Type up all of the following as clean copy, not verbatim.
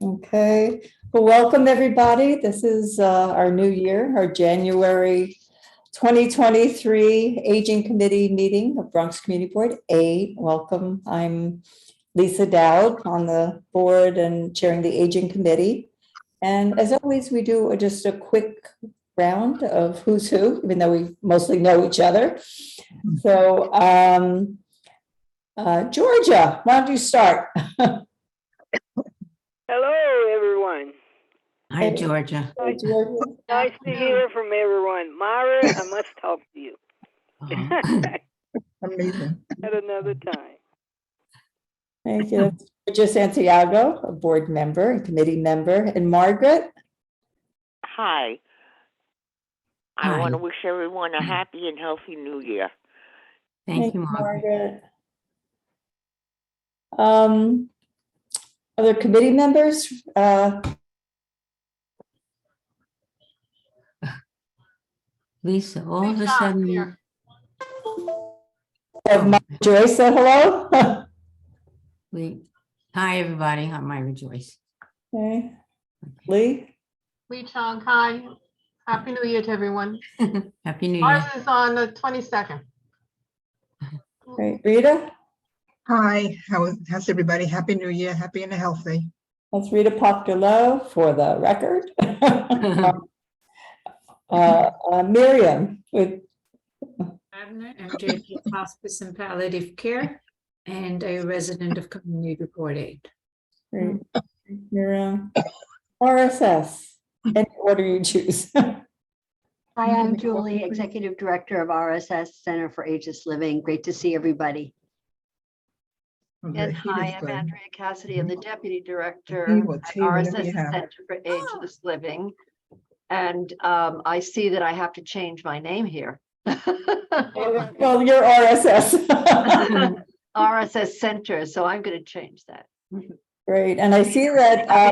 Okay, well, welcome everybody. This is our new year, our January 2023 Aging Committee meeting of Bronx Community Board 8. Welcome. I'm Lisa Dowd on the board and chairing the Aging Committee. And as always, we do just a quick round of who's who, even though we mostly know each other. So, Georgia, why don't you start? Hello, everyone. Hi, Georgia. Hi, Georgia. Nice to hear from everyone. Myra, I must talk to you Amazing. at another time. Thank you. That's Georgia Santiago, a board member and committee member, and Margaret. Hi. I Hi. want to wish everyone a happy and healthy new year. Thank you, Margaret. Other committee members? Lisa, all of a sudden, Joyce said hello. hi, everybody. I'm Myra Joyce. Okay. Lee? Lee Chung, hi. Happy New Year to everyone. Happy New Ours Year. is on the 22nd. Great. Rita? Hi, how's everybody? Happy New Year, happy and healthy. That's Rita Poctorlo for the record. Miriam with Abner, MJP Hospice and Palliative Care, and a resident of Community Board 8. Great. Miriam. RSS. Any order you choose. Hi, I'm Julie, Executive Director of RSS Center for Ageless Living. Great to see everybody. Okay, And he hi, is I'm good. Andrea Cassidy. I'm the Deputy Director He will at tell you whatever RSS you have. Center for Ageless Living. And I see that I have to change my name here. Well, you're RSS. RSS Center, so I'm going to change that. Great. And I see that I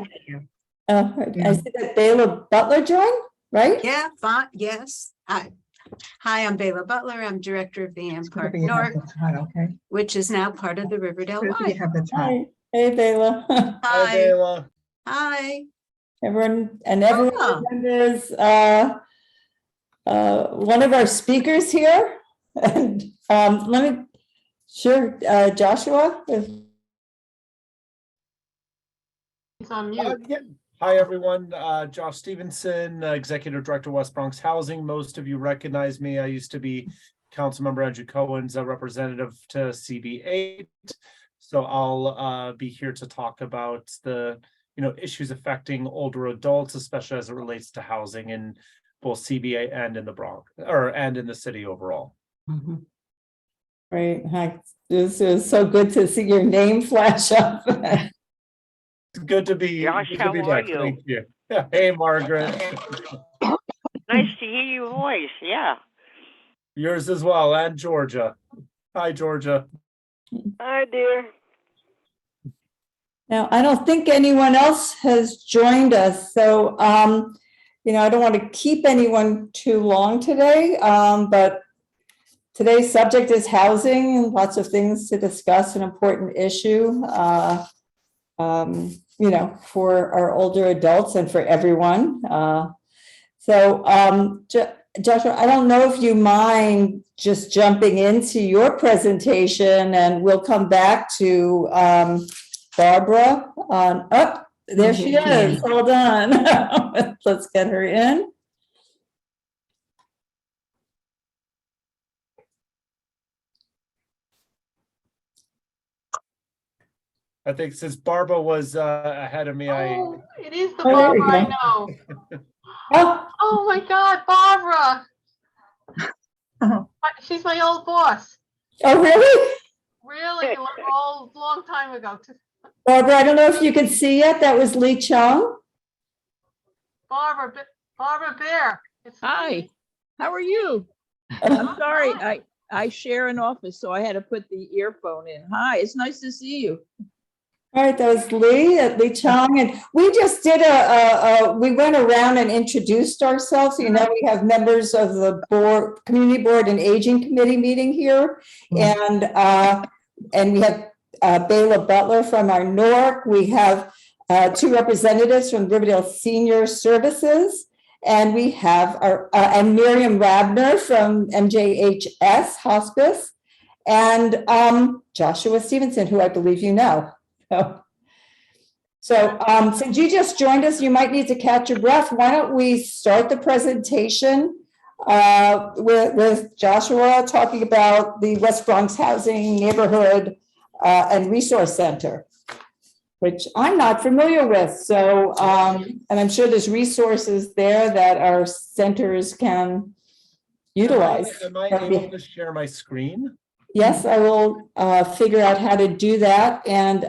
see that Bayla Butler joined, right? Yeah, fine, yes. Hi, I'm Bayla Butler. I'm Director of the Am Park Maybe you have North, the tie, okay? which is now part of the Riverdale Maybe you Y. have the tie. Hi. Hey, Bayla. Hi, hi. Everyone remembers one of our speakers here. And Joshua. It's on mute. Hi, everyone. Josh Stevenson, Executive Director, West Bronx Housing. Most of you recognize me. I used to be Councilmember Andrew Cohen's representative to CB8. So I'll be here to talk about the issues affecting older adults, especially as it relates to housing in both CBA and in the Bronx and in the city overall. Mhm. Great. Hi. This is so good to see your name flash up. It's good to be. Josh, good to how be are back. you? Thank you. Yeah. Hey, Margaret. Nice to hear your voice. Yeah. Yours as well, and Georgia. Hi, Georgia. Hi, dear. Now, I don't think anyone else has joined us, so I don't want to keep anyone too long today, but today's subject is housing and lots of things to discuss, an important issue, for our older adults and for everyone. Joshua, I don't know if you mind just jumping into your presentation, and we'll come back to Barbara. There she is. Hold on. Let's get her in. I think since Barbara was ahead of me, Oh, it is the Oh, there we Barbara I go. know. Oh, Oh my God, Barbara. She's my old boss. oh, really? Really, a long time ago. Barbara, I don't know if you can see yet. That was Lee Chung. Barbara Bear. Hi, how are you? I'm sorry, I share an office, so I had to put the earphone in. Hi, it's nice to see you. All right, that was Lee Chung, and we just did we went around and introduced ourselves. We have members of the board, community board and aging committee meeting here, and we have Bayla Butler from our NORC. We have 2 representatives from Riverdale Senior Services. And we have and Miriam Rabner from MJHS Hospice. And Joshua Stevenson, who I believe you know. So since you just joined us, you might need to catch your breath. Why don't we start the presentation with Joshua talking about the West Bronx Housing Neighborhood and Resource Center, which I'm not familiar with. So, and I'm sure there's resources there that our centers can utilize. Am I able to share my screen? Yes, I will figure out how to do that. And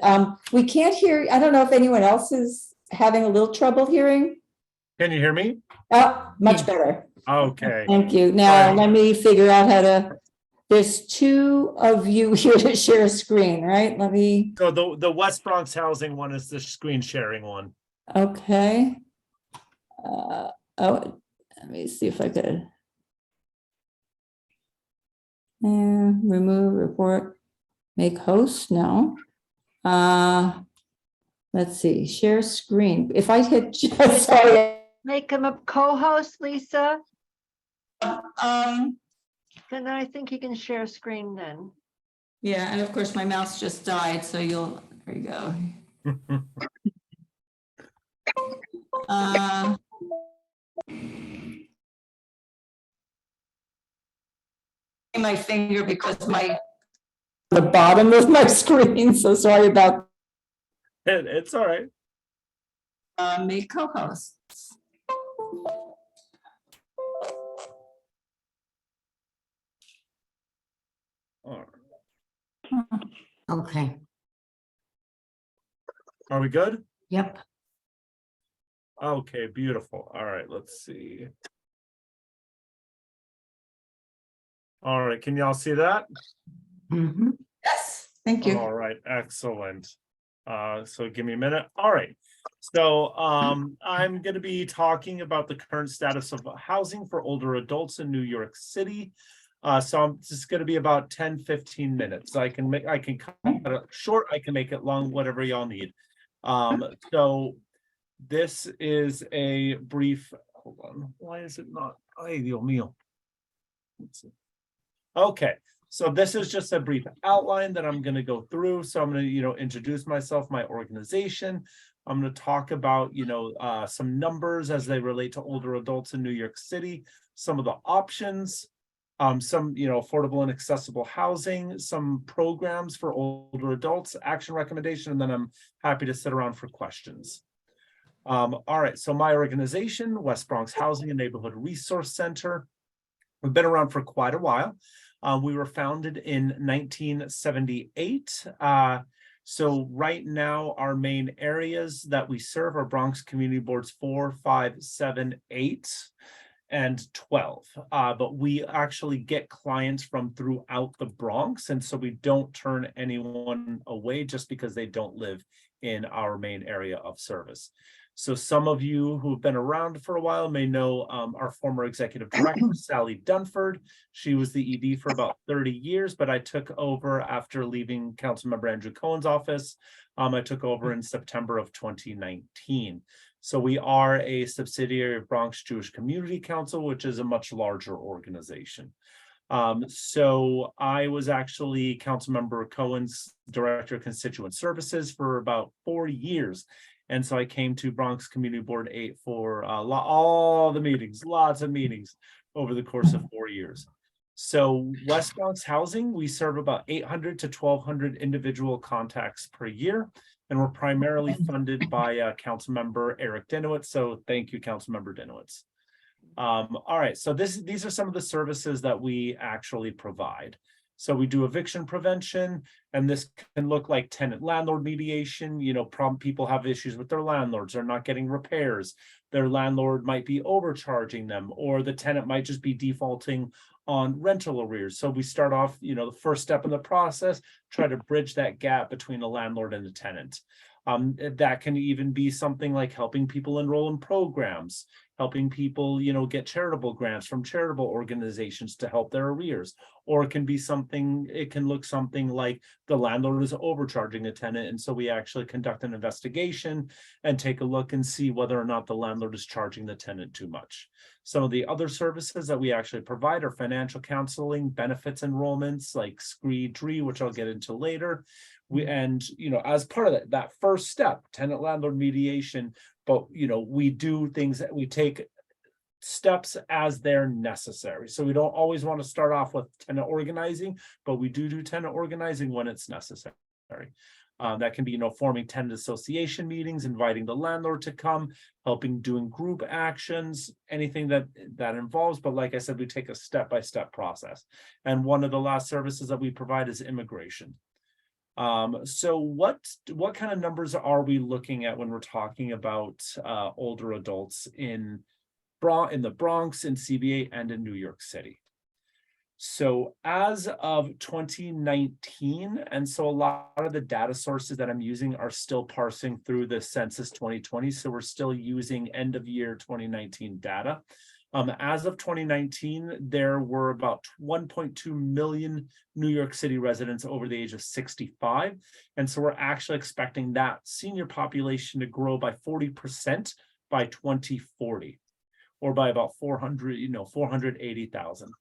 we can't hear, I don't know if anyone else is having a little trouble hearing. Can you hear me? Much better. Okay. Thank you. Now, let me figure out how to, there's 2 of you here to share a screen, right? Let me. So the West Bronx housing one is the screen sharing one. Okay. Let me see if I could. And remove report, make host, no. Let's see, share screen. If I hit, sorry. Make him a co-host, Lisa. Um, Then I think you can share screen then. yeah, and of course my mouse just died, so there you go. My finger because the bottom of my screen, so sorry about It's all right. make co-hosts. All right. Okay, Are we good? yep. Okay, beautiful. All right, let's see. All right, can y'all see that? Mhm. Yes, thank you. All right, excellent. So give me a minute. All right. So I'm going to be talking about the current status of housing for older adults in New York City. So I'm just going to be about 10-15 minutes. I can cut it short, I can make it long, whatever y'all need. So this is a brief, hold on, why is it not? Ay, Dios mío. Let's see. Okay, so this is just a brief outline that I'm going to go through. So I'm going to, introduce myself, my organization. I'm going to talk about, some numbers as they relate to older adults in New York City, some of the options, some, affordable and accessible housing, some programs for older adults, action recommendation, and then I'm happy to sit around for questions. All right, so my organization, West Bronx Housing and Neighborhood Resource Center, we've been around for quite a while. We were founded in 1978. So right now, our main areas that we serve are Bronx Community Boards 4, 5, 7, 8, and 12. But we actually get clients from throughout the Bronx. And so we don't turn anyone away just because they don't live in our main area of service. So some of you who've been around for a while may know our former executive director, Sally Dunford. She was the ED for about 30 years, but I took over after leaving Councilmember Andrew Cohen's office. I took over in September of 2019. So we are a subsidiary of Bronx Jewish Community Council, which is a much larger organization. So I was actually Councilmember Cohen's Director of Constituent Services for about 4 years. And so I came to Bronx Community Board 8 for all the meetings, lots of meetings over the course of 4 years. So West Bronx Housing, we serve about 800 to 1,200 individual contacts per year. And we're primarily funded by Councilmember Eric Dinowitz. So thank you, Councilmember Dinowitz. All right, so these are some of the services that we actually provide. So we do eviction prevention, and this can look like tenant-landlord mediation. People have issues with their landlords. They're not getting repairs. Their landlord might be overcharging them, or the tenant might just be defaulting on rental arrears. So we start off, the first step in the process, try to bridge that gap between the landlord and the tenant. That can even be something like helping people enroll in programs, helping people, get charitable grants from charitable organizations to help their arrears. Or it can look something like the landlord is overcharging a tenant. And so we actually conduct an investigation and take a look and see whether or not the landlord is charging the tenant too much. Some of the other services that we actually provide are financial counseling, benefits enrollments like SCREE-DREE, which I'll get into later. As part of that first step, tenant landlord mediation, but we do things that we take steps as they're necessary. So we don't always want to start off with tenant organizing, but we do tenant organizing when it's necessary. That can be, forming tenant association meetings, inviting the landlord to come, helping doing group actions, anything that involves. But like I said, we take a step-by-step process. And one of the last services that we provide is immigration. So what kind of numbers are we looking at when we're talking about older adults in the Bronx, in CBA, and in New York City? So as of 2019, and so a lot of the data sources that I'm using are still parsing through the census 2020. So we're still using end of year 2019 data. As of 2019, there were about 1.2 million New York City residents over the age of 65. And so we're actually expecting that senior population to grow by 40% by 2040, or by about 480,000.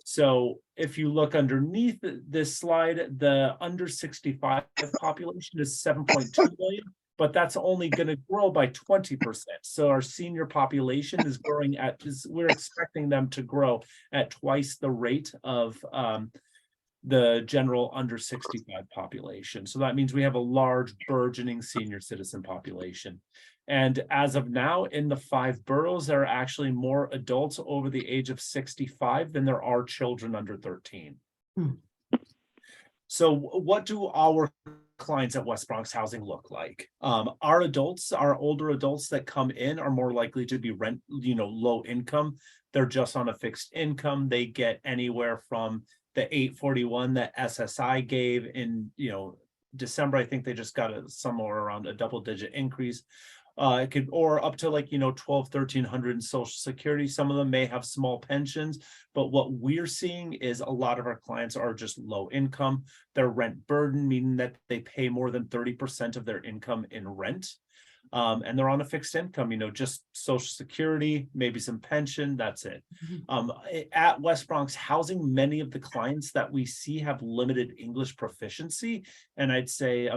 So if you look underneath this slide, the under 65 population is 7.2 million. But that's only going to grow by 20%. So our senior population is growing we're expecting them to grow at twice the rate of the general under 65 population. So that means we have a large burgeoning senior citizen population. And as of now, in the 5 boroughs, there are actually more adults over the age of 65 than there are children under 13. So what do our clients at West Bronx Housing look like? Our older adults that come in are more likely to be low income. They're just on a fixed income. They get anywhere from the 841 that SSI gave in, December. I think they just got somewhere around a double-digit increase. It could, or up to like, 1,200-1,300 in Social Security. Some of them may have small pensions, but what we're seeing is a lot of our clients are just low income. They're rent burden, meaning that they pay more than 30% of their income in rent. And they're on a fixed income, just Social Security, maybe some pension, that's it. At West Bronx Housing, many of the clients that we see have limited English proficiency. And I'd say,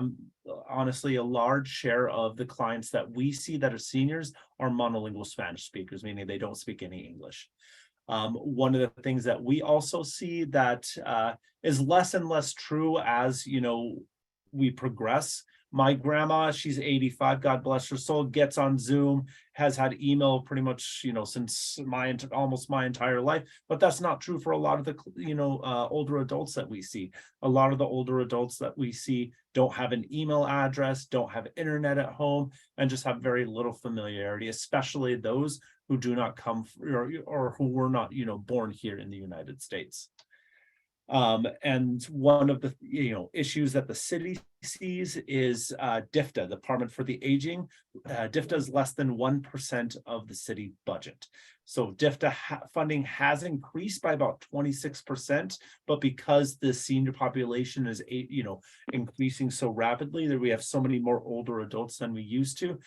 honestly, a large share of the clients that we see that are seniors are monolingual Spanish speakers, meaning they don't speak any English. One of the things that we also see that is less and less true as, we progress. My grandma, she's 85, God bless her soul, gets on Zoom, has had email pretty much, since almost my entire life. But that's not true for a lot of the, older adults that we see. A lot of the older adults that we see don't have an email address, don't have internet at home, and just have very little familiarity, especially those who do not come or who were not, born here in the United States. And one of the issues that the city sees is DFTA, Department for the Aging. DFTA is less than 1% of the city budget. So DFTA funding has increased by about 26%, but because the senior population is increasing so rapidly, that we have so many more older adults than we used to.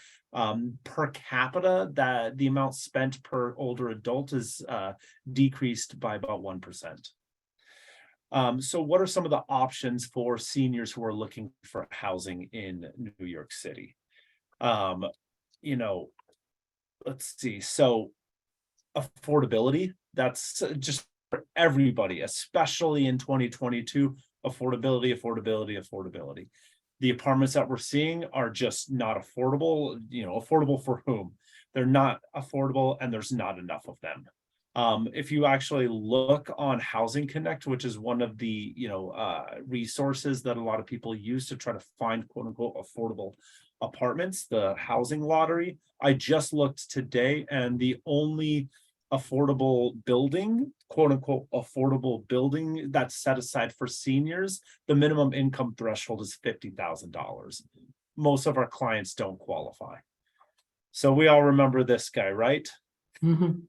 Per capita, that the amount spent per older adult is decreased by about 1%. So what are some of the options for seniors who are looking for housing in New York City? Let's see. So affordability, that's just for everybody, especially in 2022, affordability. The apartments that we're seeing are just not affordable, affordable for whom? They're not affordable and there's not enough of them. If you actually look on Housing Connect, which is one of the resources that a lot of people use to try to find quote unquote affordable apartments, the housing lottery, I just looked today, and the only affordable building, quote unquote affordable building that's set aside for seniors, the minimum income threshold is $50,000. most of our clients don't qualify. So we all remember this guy, right? Mhm.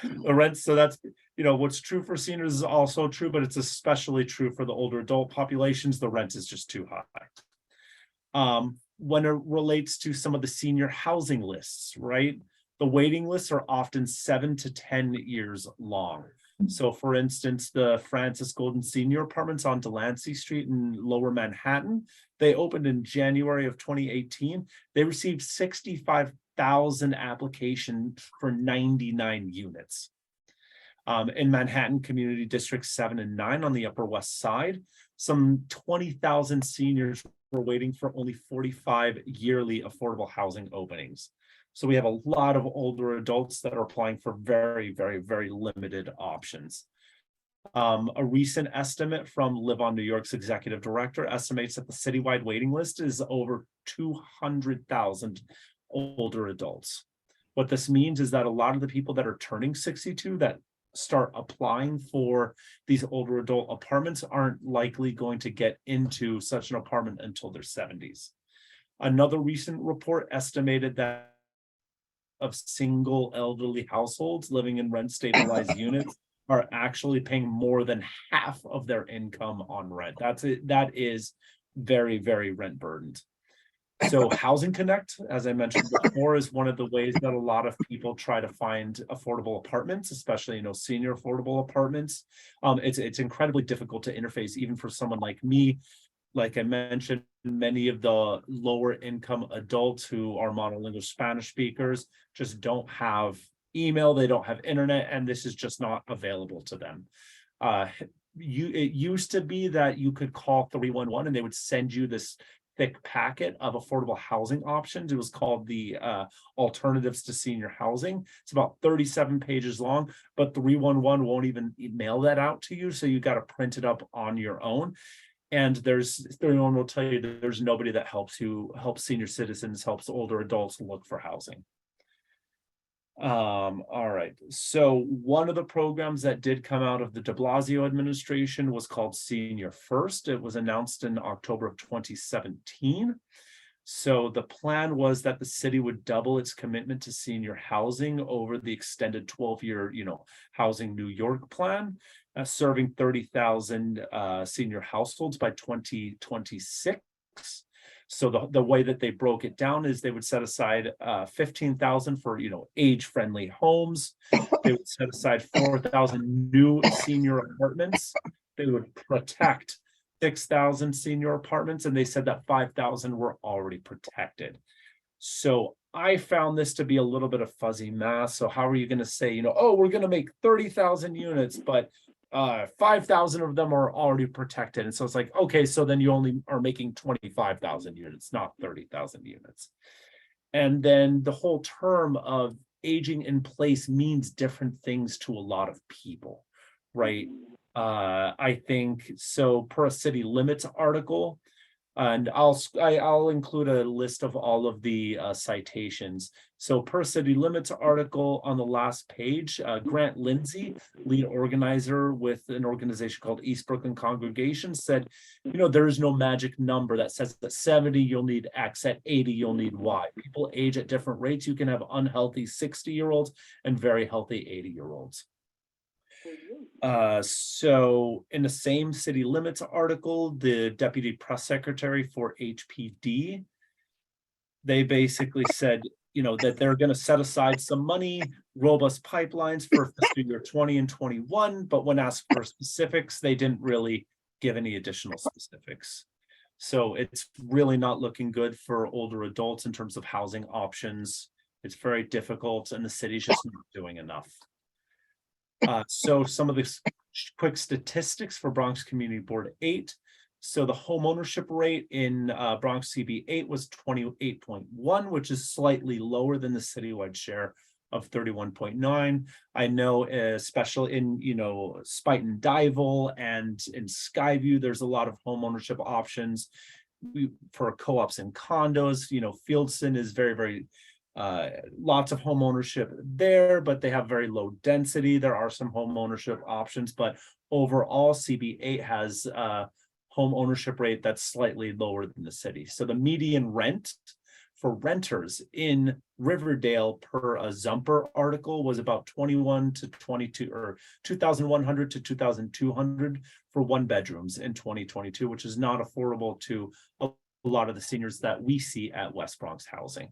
The rent, so that's, what's true for seniors is also true, but it's especially true for the older adult populations. The rent is just too high. When it relates to some of the senior housing lists, right? The waiting lists are often 7 to 10 years long. So for instance, the Francis Golden Senior Apartments on Delancey Street in Lower Manhattan, they opened in January of 2018. They received 65,000 applications for 99 units. In Manhattan Community District 7 and 9 on the Upper West Side, some 20,000 seniors were waiting for only 45 yearly affordable housing openings. So we have a lot of older adults that are applying for very, very, very limited options. A recent estimate from Live On New York's executive director estimates that the citywide waiting list is over 200,000 older adults. What this means is that a lot of the people that are turning 62 that start applying for these older adult apartments aren't likely going to get into such an apartment until their 70s. Another recent report estimated that of single elderly households living in rent stabilized units are actually paying more than half of their income on rent. That is very, very rent burdened. So Housing Connect, as I mentioned before, is one of the ways that a lot of people try to find affordable apartments, especially, senior affordable apartments. It's incredibly difficult to interface, even for someone like me. Like I mentioned, many of the lower income adults who are monolingual Spanish speakers just don't have email, they don't have internet, and this is just not available to them. It used to be that you could call 311 and they would send you this thick packet of affordable housing options. It was called the Alternatives to Senior Housing. It's about 37 pages long, but 311 won't even mail that out to you. So you got to print it up on your own. And 311 will tell you that there's nobody that helps senior citizens, helps older adults look for housing. All right. So one of the programs that did come out of the de Blasio administration was called Senior First. It was announced in October of 2017. So the plan was that the city would double its commitment to senior housing over the extended 12-year, Housing New York plan, serving 30,000 senior households by 2026. So the way that they broke it down is they would set aside 15,000 for age-friendly homes. They would set aside 4,000 new senior apartments. They would protect 6,000 senior apartments, and they said that 5,000 were already protected. So I found this to be a little bit of fuzzy math. So how are you going to say, oh, we're going to make 30,000 units, but 5,000 of them are already protected. And so it's like, okay, so then you only are making 25,000 units, not 30,000 units. And then the whole term of aging in place means different things to a lot of people, right? I think so per a city limits article, and I'll include a list of all of the citations. So per city limits article on the last page, Grant Lindsay, lead organizer with an organization called East Brooklyn Congregation, said, there is no magic number that says at 70 you'll need X, at 80 you'll need Y. People age at different rates. You can have unhealthy 60-year-olds and very healthy 80-year-olds. So in the same city limits article, the deputy press secretary for HPD, they basically said, that they're going to set aside some money, robust pipelines for fiscal year 20 and 21, but when asked for specifics, they didn't really give any additional specifics. So it's really not looking good for older adults in terms of housing options. It's very difficult, and the city's just not doing enough. So some of the quick statistics for Bronx Community Board 8. So the home ownership rate in Bronx CB 8 was 28.1, which is slightly lower than the citywide share of 31.9. I know, especially in Spuyten Duyvil and in Skyview, there's a lot of home ownership options for co-ops and condos. Fieldston is very, very lots of home ownership there, but they have very low density. There are some home ownership options, but overall CB8 has home ownership rate that's slightly lower than the city. So the median rent for renters in Riverdale per a Zumper article was about 21 to 22 or 2,100 to 2,200 for one bedrooms in 2022, which is not affordable to a lot of the seniors that we see at West Bronx Housing.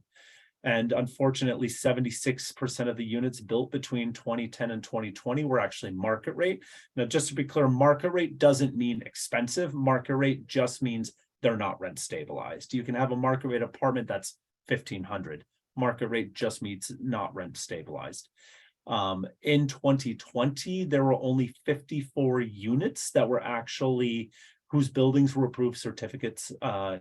And unfortunately, 76% of the units built between 2010 and 2020 were actually market rate. Now, just to be clear, market rate doesn't mean expensive. Market rate just means they're not rent stabilized. You can have a market rate apartment that's 1,500. Market rate just means not rent stabilized. In 2020, there were only 54 units that were actually whose buildings were approved certificates,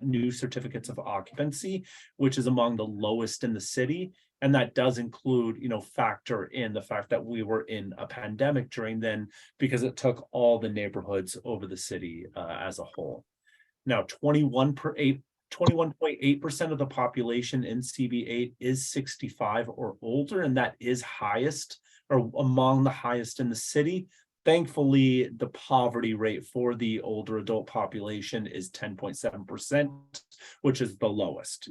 new certificates of occupancy, which is among the lowest in the city. And that does include, factor in the fact that we were in a pandemic during then, because it took all the neighborhoods over the city as a whole. Now, 21.8% of the population in CB8 is 65 or older, and that is highest or among the highest in the city. Thankfully, the poverty rate for the older adult population is 10.7%, which is the lowest.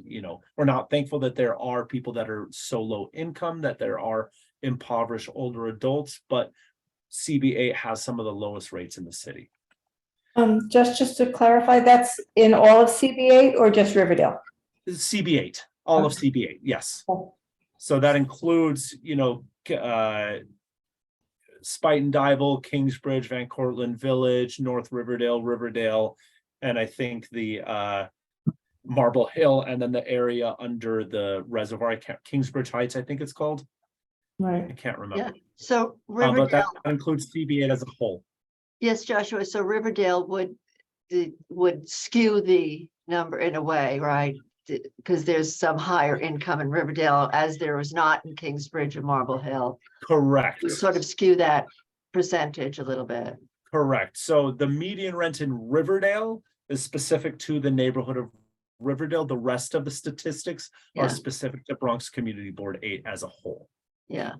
We're not thankful that there are people that are so low income, that there are impoverished older adults, but CB8 has some of the lowest rates in the city. Just to clarify, that's in all of CB8 or just Riverdale? CB8, all of CB8, yes. So that includes, Spuyten Duyvil, Kingsbridge, Van Cortlandt Village, North Riverdale, and I think the Marble Hill, and then the area under the reservoir, Kingsbridge Heights, I think it's called. Right. I can't remember. Yeah, so But Riverdale, that includes CB8 as a whole. yes, Joshua, so Riverdale would skew the number in a way, right? Because there's some higher income in Riverdale as there was not in Kingsbridge or Marble Hill. Correct. Would sort of skew that percentage a little bit. Correct. So the median rent in Riverdale is specific to the neighborhood of Riverdale. The rest of the statistics Yeah. are specific to Bronx Community Board 8 as a whole. Yeah.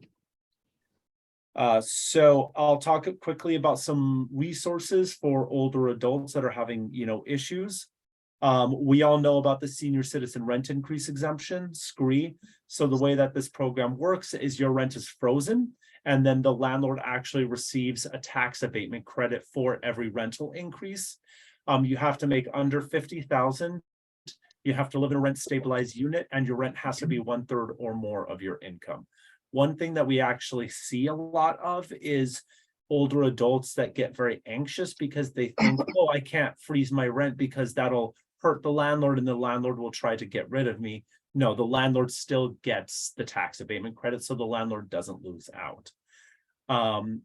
So I'll talk quickly about some resources for older adults that are having, issues. We all know about the senior citizen rent increase exemption, SCREE. So the way that this program works is your rent is frozen, and then the landlord actually receives a tax abatement credit for every rental increase. You have to make under 50,000. You have to live in a rent stabilized unit, and your rent has to be 1/3 or more of your income. One thing that we actually see a lot of is older adults that get very anxious because they think, oh, I can't freeze my rent because that'll hurt the landlord and the landlord will try to get rid of me. No, the landlord still gets the tax abatement credit, so the landlord doesn't lose out.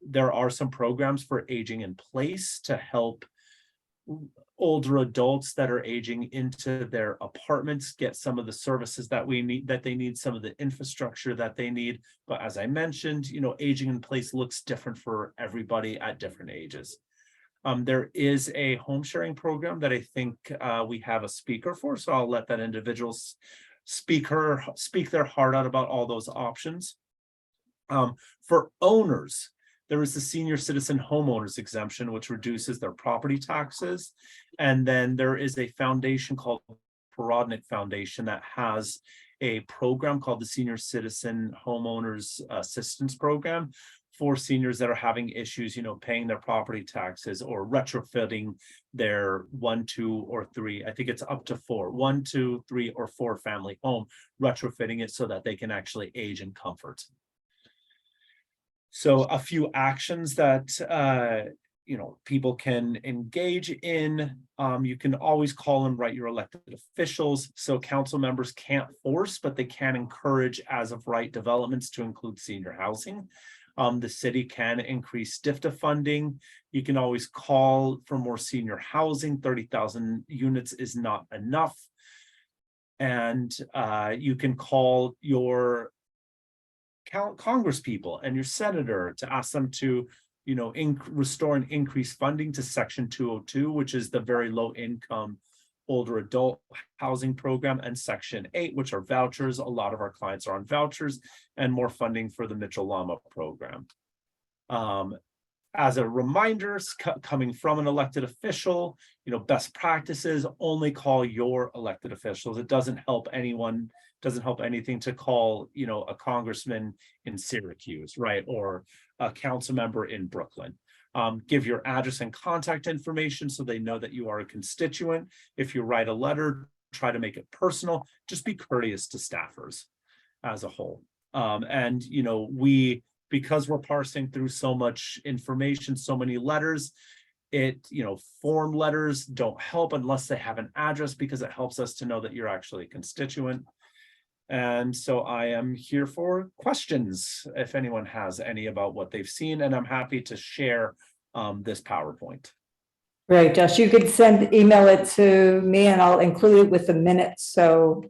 There are some programs for aging in place to help older adults that are aging into their apartments get some of the services that they need, some of the infrastructure that they need. But as I mentioned, aging in place looks different for everybody at different ages. There is a home sharing program that I think we have a speaker for, so I'll let that individual speak their heart out about all those options. For owners, there is the senior citizen homeowners exemption, which reduces their property taxes. And then there is a foundation called Porodnik Foundation that has a program called the Senior Citizen Homeowners Assistance Program for seniors that are having issues, paying their property taxes or retrofitting their 1, 2, or 3. I think it's up to 4, 1, 2, 3, or 4 family home, retrofitting it so that they can actually age in comfort. So a few actions that people can engage in. You can always call and write your elected officials. So council members can't force, but they can encourage as of right developments to include senior housing. The city can increase STIFTA funding. You can always call for more senior housing. 30,000 units is not enough. And you can call your Congress people and your senator to ask them to, restore and increase funding to Section 202, which is the very low income older adult housing program, and Section 8, which are vouchers. A lot of our clients are on vouchers, and more funding for the Mitchell-Lama program. as a reminder, coming from an elected official, best practices, only call your elected officials. It doesn't help anyone, doesn't help anything to call, a congressman in Syracuse, right? Or a council member in Brooklyn. Give your address and contact information so they know that you are a constituent. If you write a letter, try to make it personal. Just be courteous to staffers as a whole. And because we're parsing through so much information, so many letters, form letters don't help unless they have an address, because it helps us to know that you're actually a constituent. And so I am here for questions if anyone has any about what they've seen, and I'm happy to share this PowerPoint. Great, Josh, you could email it to me and I'll include it with the minutes, so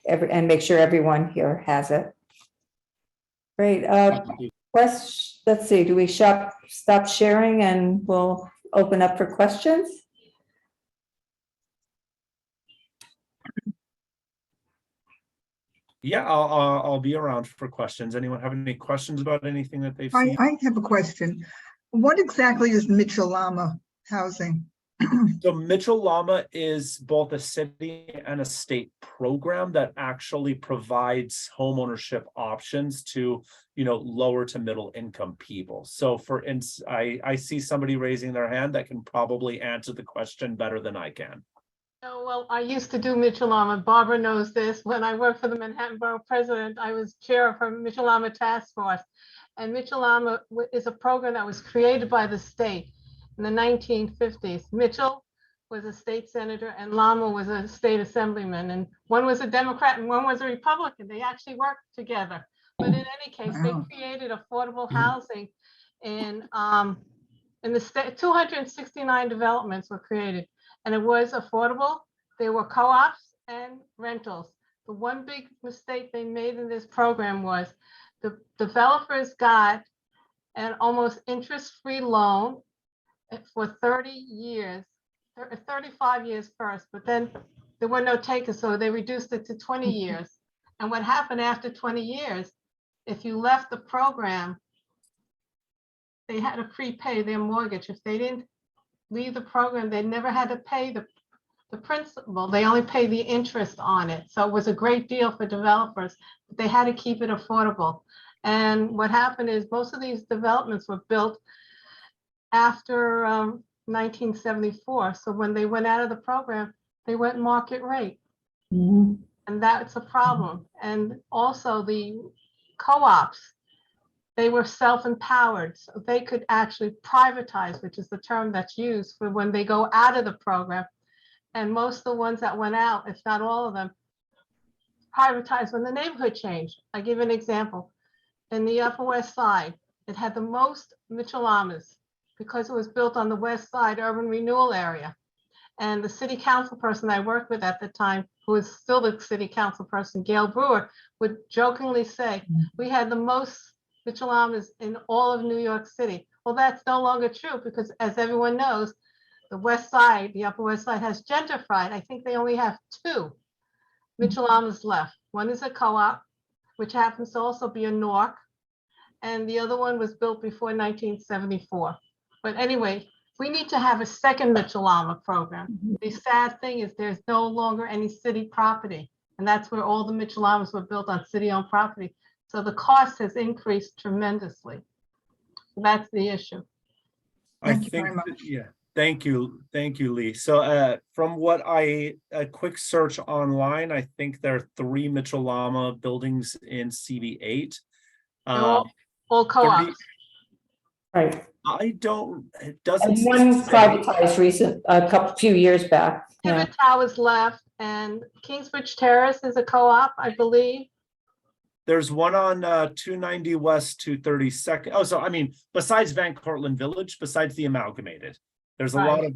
and make sure everyone here has it. Great. Let's see, do we stop sharing and we'll open up for questions? Yeah, I'll be around for questions. Anyone have any questions about anything that they've seen? I have a question. What exactly is Mitchell-Lama housing? So Mitchell-Lama is both a city and a state program that actually provides homeownership options to, lower to middle income people. So for instance, I see somebody raising their hand that can probably answer the question better than I can. Oh, well, I used to do Mitchell-Lama. Barbara knows this. When I worked for the Manhattan Borough President, I was chair of her Mitchell-Lama task force. And Mitchell-Lama is a program that was created by the state in the 1950s. Mitchell was a state senator and Lama was a state assemblyman, and one was a Democrat and one was a Republican. They actually worked together. But in any case, they created affordable housing in the state. 269 developments were created, and it was affordable. There were co-ops and rentals. The one big mistake they made in this program was the developers got an almost interest-free loan for 30 years, 35 years first, but then there were no takers, so they reduced it to 20 years. And what happened after 20 years, if you left the program, they had to prepay their mortgage. If they didn't leave the program, they never had to pay the principal. They only pay the interest on it. So it was a great deal for developers, but they had to keep it affordable. And what happened is most of these developments were built after 1974. So when they went out of the program, they went market rate. Mm-hmm. And that's a problem. And also the co-ops, they were self-empowered. So they could actually privatize, which is the term that's used for when they go out of the program. And most of the ones that went out, if not all of them, privatized when the neighborhood changed. I give an example. In the Upper West Side, it had the most Mitchell-Lamas because it was built on the West Side urban renewal area. And the city council person I worked with at the time, who is still the city council person, Gail Brewer, would jokingly say, we had the most Mitchell-Lamas in all of New York City. Well, that's no longer true because, as everyone knows, the West Side, the Upper West Side has gentrified. I think they only have 2 Mitchell-Lamas left. One is a co-op, which happens to also be a NORC, and the other one was built before 1974. But anyway, we need to have a second Mitchell-Lama program. The sad thing is there's no longer any city property, and that's where all the Mitchell-Lamas were built, on city-owned property. So the cost has increased tremendously. So that's the issue. Thank you very much. Yeah. Thank you, Lee. So from what a quick search online, I think there are 3 Mitchell-Lama buildings in CB8. All co-ops. Right. It doesn't. And one privatized few years back. Pivot Towers left, and Kingsbridge Terrace is a co-op, I believe. There's one on 290 West 232nd. Oh, so I mean, besides Van Cortlandt Village, besides the Amalgamated, there's a lot of,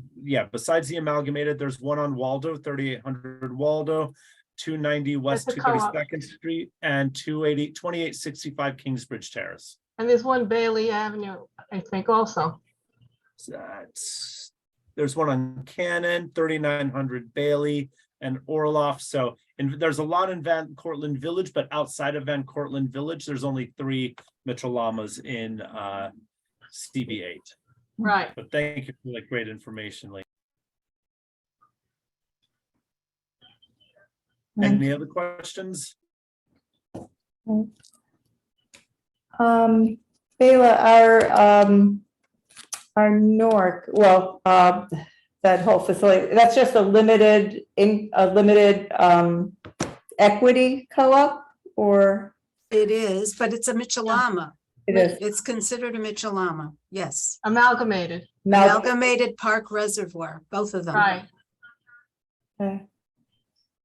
besides the Amalgamated, there's one on Waldo, 3800 Waldo, 290 West 232nd Street, and 2865 Kingsbridge Terrace. And there's one Bailey Avenue, I think, also. There's one on Cannon, 3900 Bailey, and Orloff. So there's a lot in Van Cortlandt Village, but outside of Van Cortlandt Village, there's only 3 Mitchell-Lamas in CB8. Right. But thank you for great information, Lee. Any other questions? Bela, our NORC, well, that whole facility, that's just a limited equity co-op, or It is, but it's a Michelama. it is It's considered a Michelama, yes. Amalgamated. Amalgamated Park Reservoir, both of them. Right. Okay.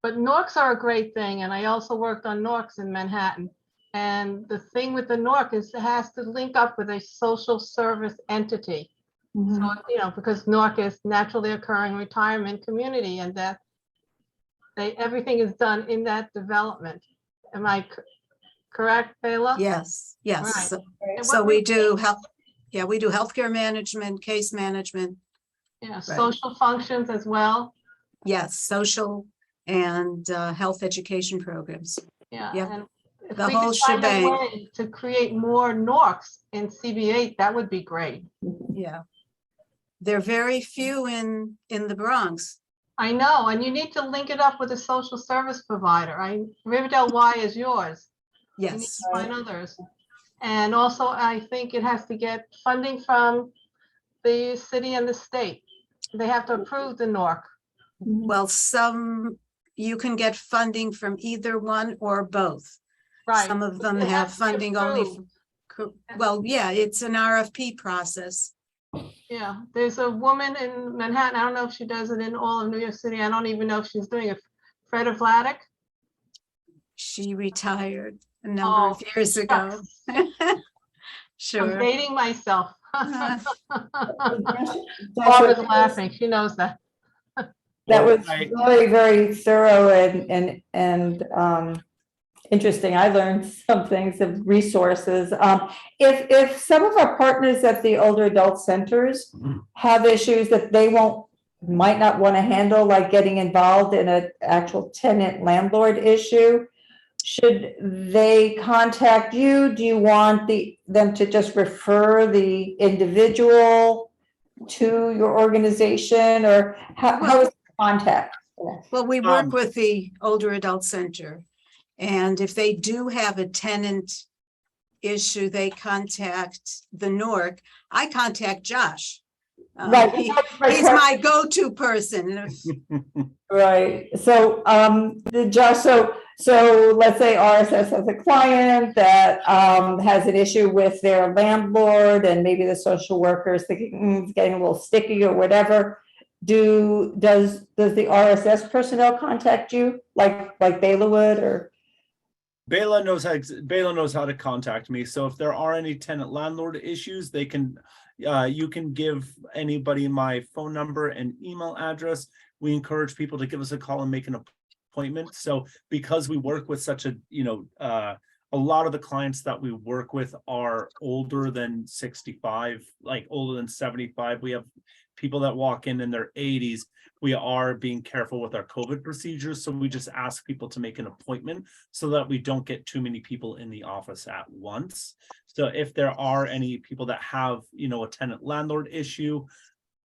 But NORCs are a great thing, and I also worked on NORCs in Manhattan. And the thing with the NORC is it has to link up with a social service entity. Mhm. So, you know, because NORC is naturally occurring retirement community, and that everything is done in that development. Am I correct, Bela? Yes, yes. Right. So- And So what we do we do healthcare management, case management, Yeah, social functions as well. yes, social and health education programs. Yeah. Yep. And if The we whole could find a shebang. way to create more NORCs in CB8, that would be great. Yeah. There are very few in the Bronx. I know, and you need to link it up with a social service provider. Riverdale Y is yours. You need Yes, to find others. And also, I think it has to get funding from the city and the state. They have to approve the NORC. well, you can get funding from either one or both. Right. Some of them It have has to be funding only, approved. well, yeah, it's an RFP process. Yeah, there's a woman in Manhattan. I don't know if she does it in all of New York City. I don't even know if she's doing it. Freda Vladeck. She retired a number of years ago. I'm Sure. dating myself. That's Barbara's what- laughing. She knows that. That Well, was very, very thorough and interesting. I learned some things of resources. If some of our partners at the older adult centers have issues that they might not want to handle, like getting involved in an actual tenant landlord issue, should they contact you? Do you want them to just refer the individual to your organization, or how is the contact? Well, we work with the older adult center. And if they do have a tenant issue, they contact the NORC. I contact Josh. Right. He's my go-to person. Right, so, so let's say RSS has a client that, has an issue with their landlord, and maybe the social worker is thinking, it's getting a little sticky or whatever. Does the RSS personnel contact you, like Bela would, or? Bela knows how to contact me. So if there are any tenant landlord issues, they can, you can give anybody my phone number and email address. We encourage people to give us a call and make an appointment. So because we work with such a lot of the clients that we work with are older than 65, like older than 75. We have people that walk in their 80s. We are being careful with our COVID procedures. So we just ask people to make an appointment so that we don't get too many people in the office at once. So if there are any people that have, a tenant landlord issue,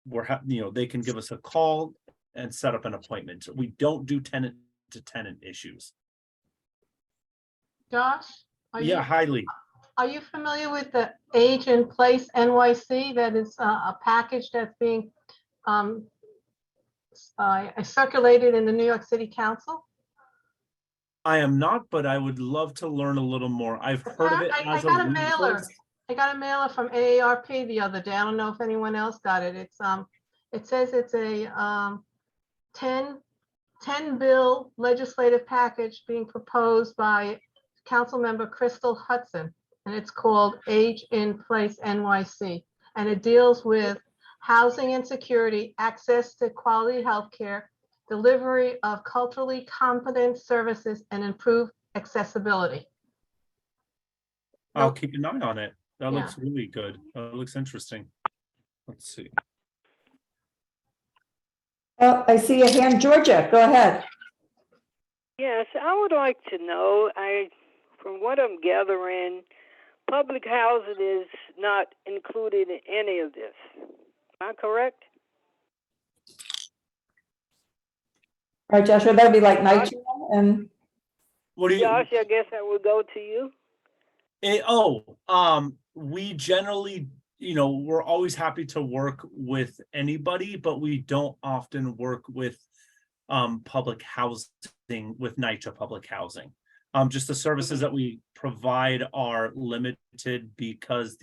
they can give us a call and set up an appointment. We don't do tenant to tenant issues. Josh? Yeah, highly. Are you familiar with the Age in Place NYC? That is a package that's being circulated in the New York City Council? I am not, but I would love to learn a little more. I've heard of it I as got a a mailer. resource. I got a mailer from AARP the other day. I don't know if anyone else got it. It says it's a 10 bill legislative package being proposed by Councilmember Crystal Hudson, and it's called Age in Place NYC. And it deals with housing insecurity, access to quality healthcare, delivery of culturally competent services, and improved accessibility. I'll keep an eye on it. That Yeah. looks really good. That looks interesting. Let's see. Oh, I see a hand, Georgia, go ahead. Yes, I would like to know, from what I'm gathering, public housing is not included in any of this. Am I correct? All right, Joshua, that'd be like night and What do you? Josh, I guess that would go to you. We generally, we're always happy to work with anybody, but we don't often work with public housing with NYCHA public housing. Just the services that we provide are limited because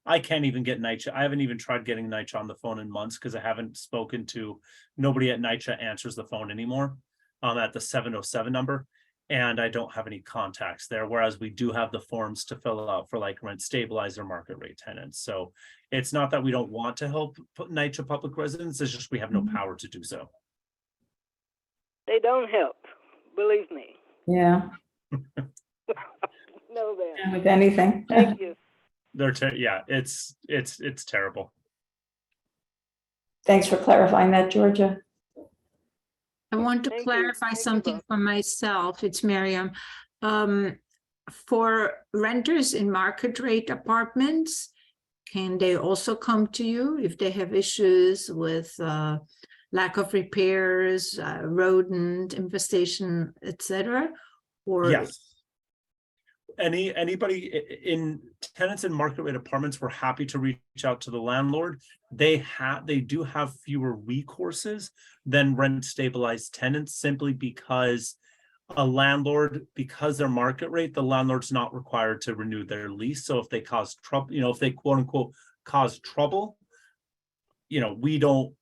I can't even get NYCHA. I haven't even tried getting NYCHA on the phone in months because I haven't spoken to, nobody at NYCHA answers the phone anymore at the 707 number. And I don't have any contacts there, whereas we do have the forms to fill out for like rent stabilizer market rate tenants. So it's not that we don't want to help NYCHA public residents, it's just we have no power to do so. They don't help, believe me. yeah, Know that. with anything. Thank you. It's terrible. Thanks for clarifying that, Georgia. I want to Thank you. clarify Thank you something both. for myself. It's Miriam. For renters in market rate apartments, can they also come to you if they have issues with lack of repairs, rodent infestation, etc.? Or Yes. Anybody in tenants in market rate apartments, we're happy to reach out to the landlord. They do have fewer recourses than rent stabilized tenants simply because a landlord, because their market rate, the landlord's not required to renew their lease. So if they cause trouble, if they quote unquote cause trouble, we don't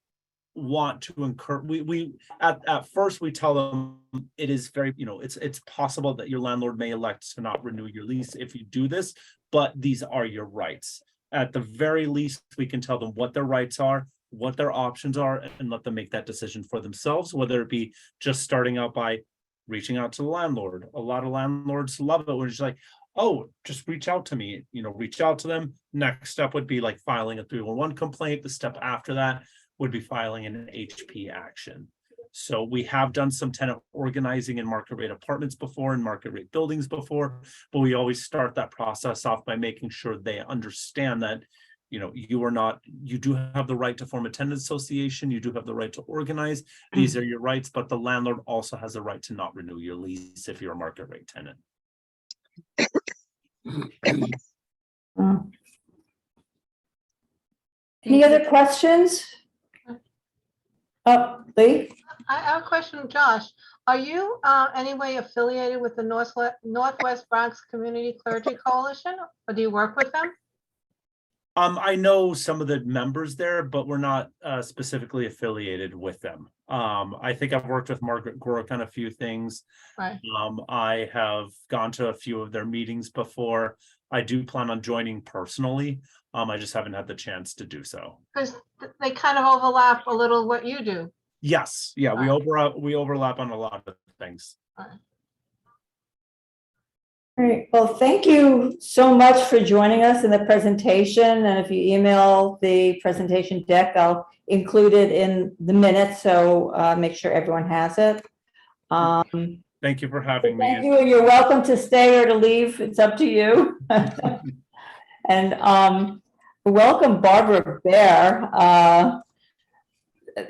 want to incur, we at first we tell them it is very, it's possible that your landlord may elect to not renew your lease if you do this, but these are your rights. At the very least, we can tell them what their rights are, what their options are, and let them make that decision for themselves, whether it be just starting out by reaching out to the landlord. A lot of landlords love it when it's like, oh, just reach out to me, reach out to them. Next step would be like filing a 311 complaint. The step after that would be filing an HP action. So we have done some tenant organizing in market rate apartments before and market rate buildings before, but we always start that process off by making sure they understand that, you do have the right to form a tenant association. You do have the right to organize. These are your rights, but the landlord also has the right to not renew your lease if you're a market rate tenant. Any other questions? Oh, Lee? I have a question, Josh. Are you any way affiliated with the Northwest Bronx Community Clergy Coalition, or do you work with them? I know some of the members there, but we're not specifically affiliated with them. I think I've worked with Margaret Gork on a few things. Right. I have gone to a few of their meetings before. I do plan on joining personally. I just haven't had the chance to do so. Because they kind of overlap a little what you do. Yes, yeah, we Right. overlap on a lot of things. All right, well, thank you so much for joining us in the presentation. And if you email the presentation deck, I'll include it in the minutes, so make sure everyone has it. Thank you for having me. Thank you, and you're welcome to stay or to leave. It's up to you. And welcome, Barbara Bear.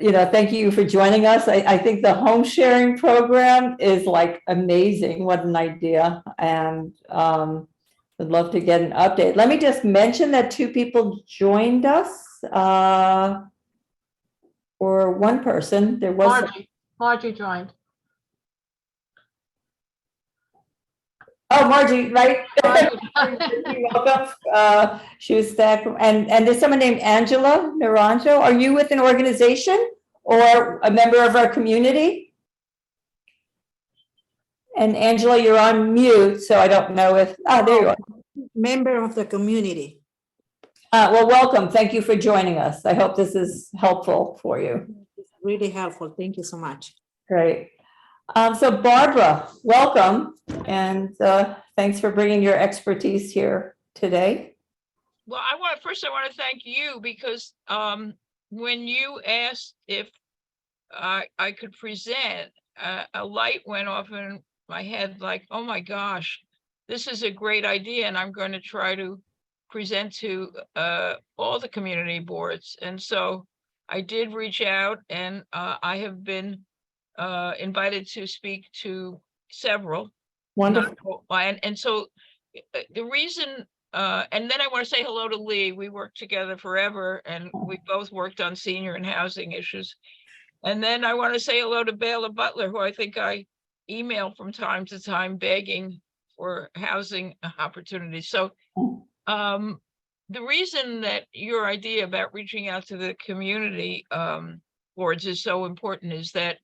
Thank you for joining us. I think the home sharing program is like amazing. What an idea. And I'd love to get an update. Let me just mention that 2 people joined us, or 1 person. There was Margie joined. Oh, Margie, right? Margie. Welcome. She was back, and there's someone named Angela Naranjo. Are you with an organization or a member of our community? And Angela, you're on mute, so I don't know if, there you are. Member of the community. Well, welcome. Thank you for joining us. I hope this is helpful for you. It's really helpful. Thank you so much. Great. So Barbara, welcome, and thanks for bringing your expertise here today. Well, I want to thank you because when you asked if I could present, a light went off in my head like, oh my gosh, this is a great idea and I'm going to try to present to all the community boards. And so I did reach out and I have been invited to speak to several. Wonderful. And so the reason, and then I want to say hello to Lee. We worked together forever and we both worked on senior and housing issues. And then I want to say hello to Bela Butler, who I think I email from time to time begging for housing opportunities. So the reason that your idea about reaching out to the community boards is so important is that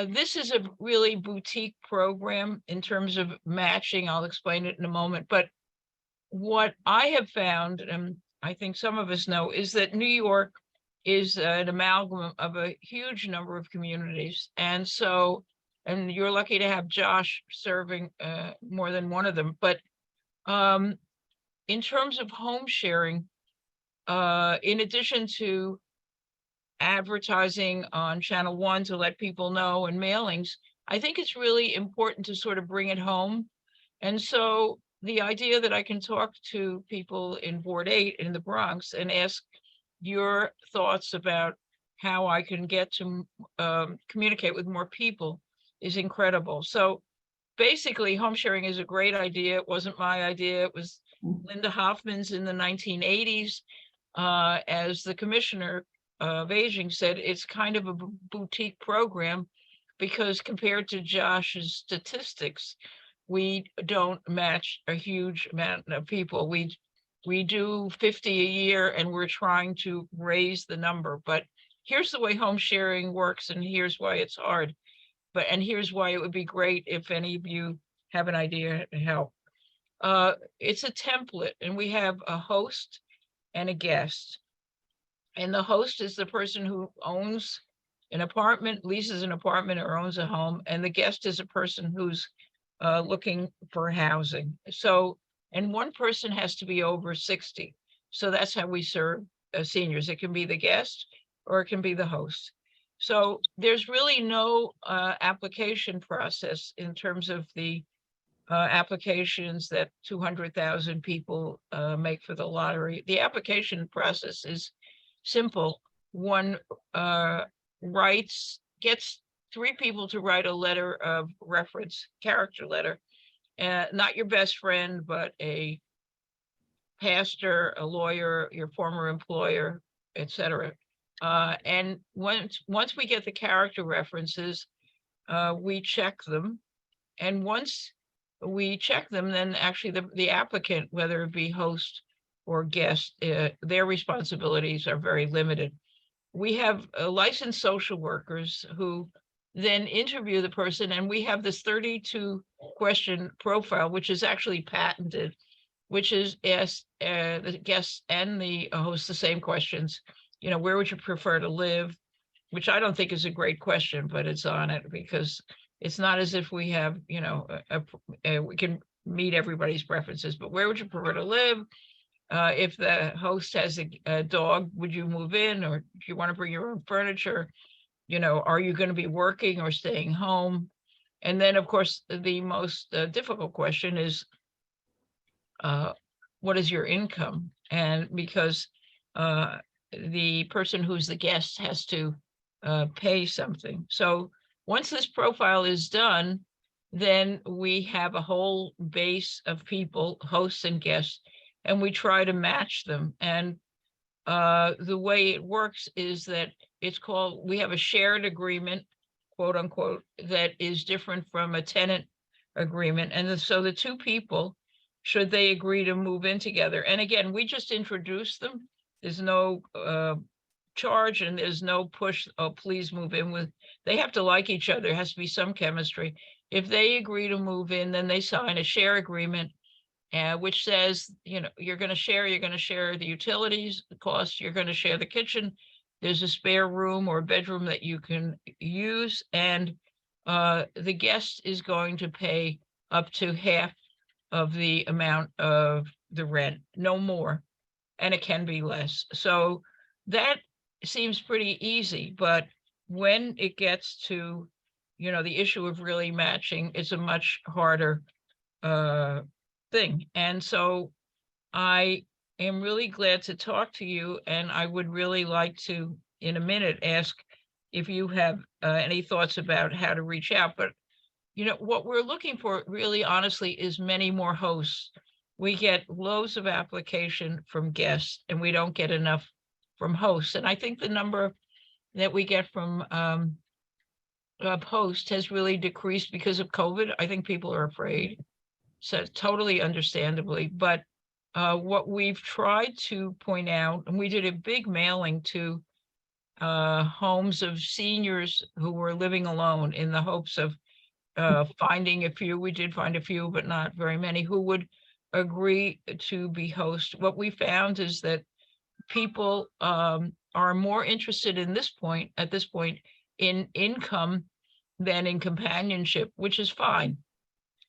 this is a really boutique program in terms of matching. I'll explain it in a moment. But what I have found, and I think some of us know, is that New York is an amalgam of a huge number of communities. And so, and you're lucky to have Josh serving more than one of them. But in terms of home sharing, in addition to advertising on Channel 1 to let people know and mailings, I think it's really important to sort of bring it home. And so the idea that I can talk to people in Ward 8 in the Bronx and ask your thoughts about how I can get to communicate with more people is incredible. So basically, home sharing is a great idea. It wasn't my idea. It was Linda Hoffman's in the 1980s. As the commissioner of aging said, it's kind of a boutique program because compared to Josh's statistics, we don't match a huge amount of people. We do 50 a year and we're trying to raise the number, but here's the way home sharing works and here's why it's hard. And here's why it would be great if any of you have an idea to help. It's a template and we have a host and a guest. And the host is the person who owns an apartment, leases an apartment or owns a home. And the guest is a person who's looking for housing. So, and one person has to be over 60. So that's how we serve seniors. It can be the guest or it can be the host. So there's really no application process in terms of the applications that 200,000 people make for the lottery. The application process is simple. One gets 3 people to write a letter of reference, character letter, not your best friend, but a pastor, a lawyer, your former employer, etc. And once we get the character references, we check them. And once we check them, then actually the applicant, whether it be host or guest, their responsibilities are very limited. We have licensed social workers who then interview the person, and we have this 32 question profile, which is actually patented, which is ask the guests and the host the same questions. You know, where would you prefer to live? Which I don't think is a great question, but it's on it because it's not as if we have, you know, we can meet everybody's preferences, but where would you prefer to live? If the host has a dog, would you move in, or do you want to bring your own furniture? You know, are you going to be working or staying home? And then, of course, the most difficult question is, what is your income? And because the person who's the guest has to pay something. So once this profile is done, then we have a whole base of people, hosts and guests, and we try to match them. And the way it works is that we have a shared agreement, quote unquote, that is different from a tenant agreement. And so the 2 people, should they agree to move in together, and again, we just introduce them. There's no charge and there's no push, oh, please move in with, they have to like each other. There has to be some chemistry. If they agree to move in, then they sign a share agreement, which says, you know, you're going to share the utilities, the costs, you're going to share the kitchen. There's a spare room or bedroom that you can use. And the guest is going to pay up to half of the amount of the rent, no more. And it can be less. So that seems pretty easy, but when it gets to, you know, the issue of really matching, it's a much harder thing. And so I am really glad to talk to you, and I would really like to, in a minute, ask if you have any thoughts about how to reach out. But, you know, what we're looking for really honestly is many more hosts. We get loads of application from guests and we don't get enough from hosts. And I think the number that we get from hosts has really decreased because of COVID. I think people are afraid. So totally understandably, but what we've tried to point out, and we did a big mailing to homes of seniors who were living alone in the hopes of finding a few. We did find a few, but not very many who would agree to be host. What we found is that people are more interested at this point in income than in companionship, which is fine.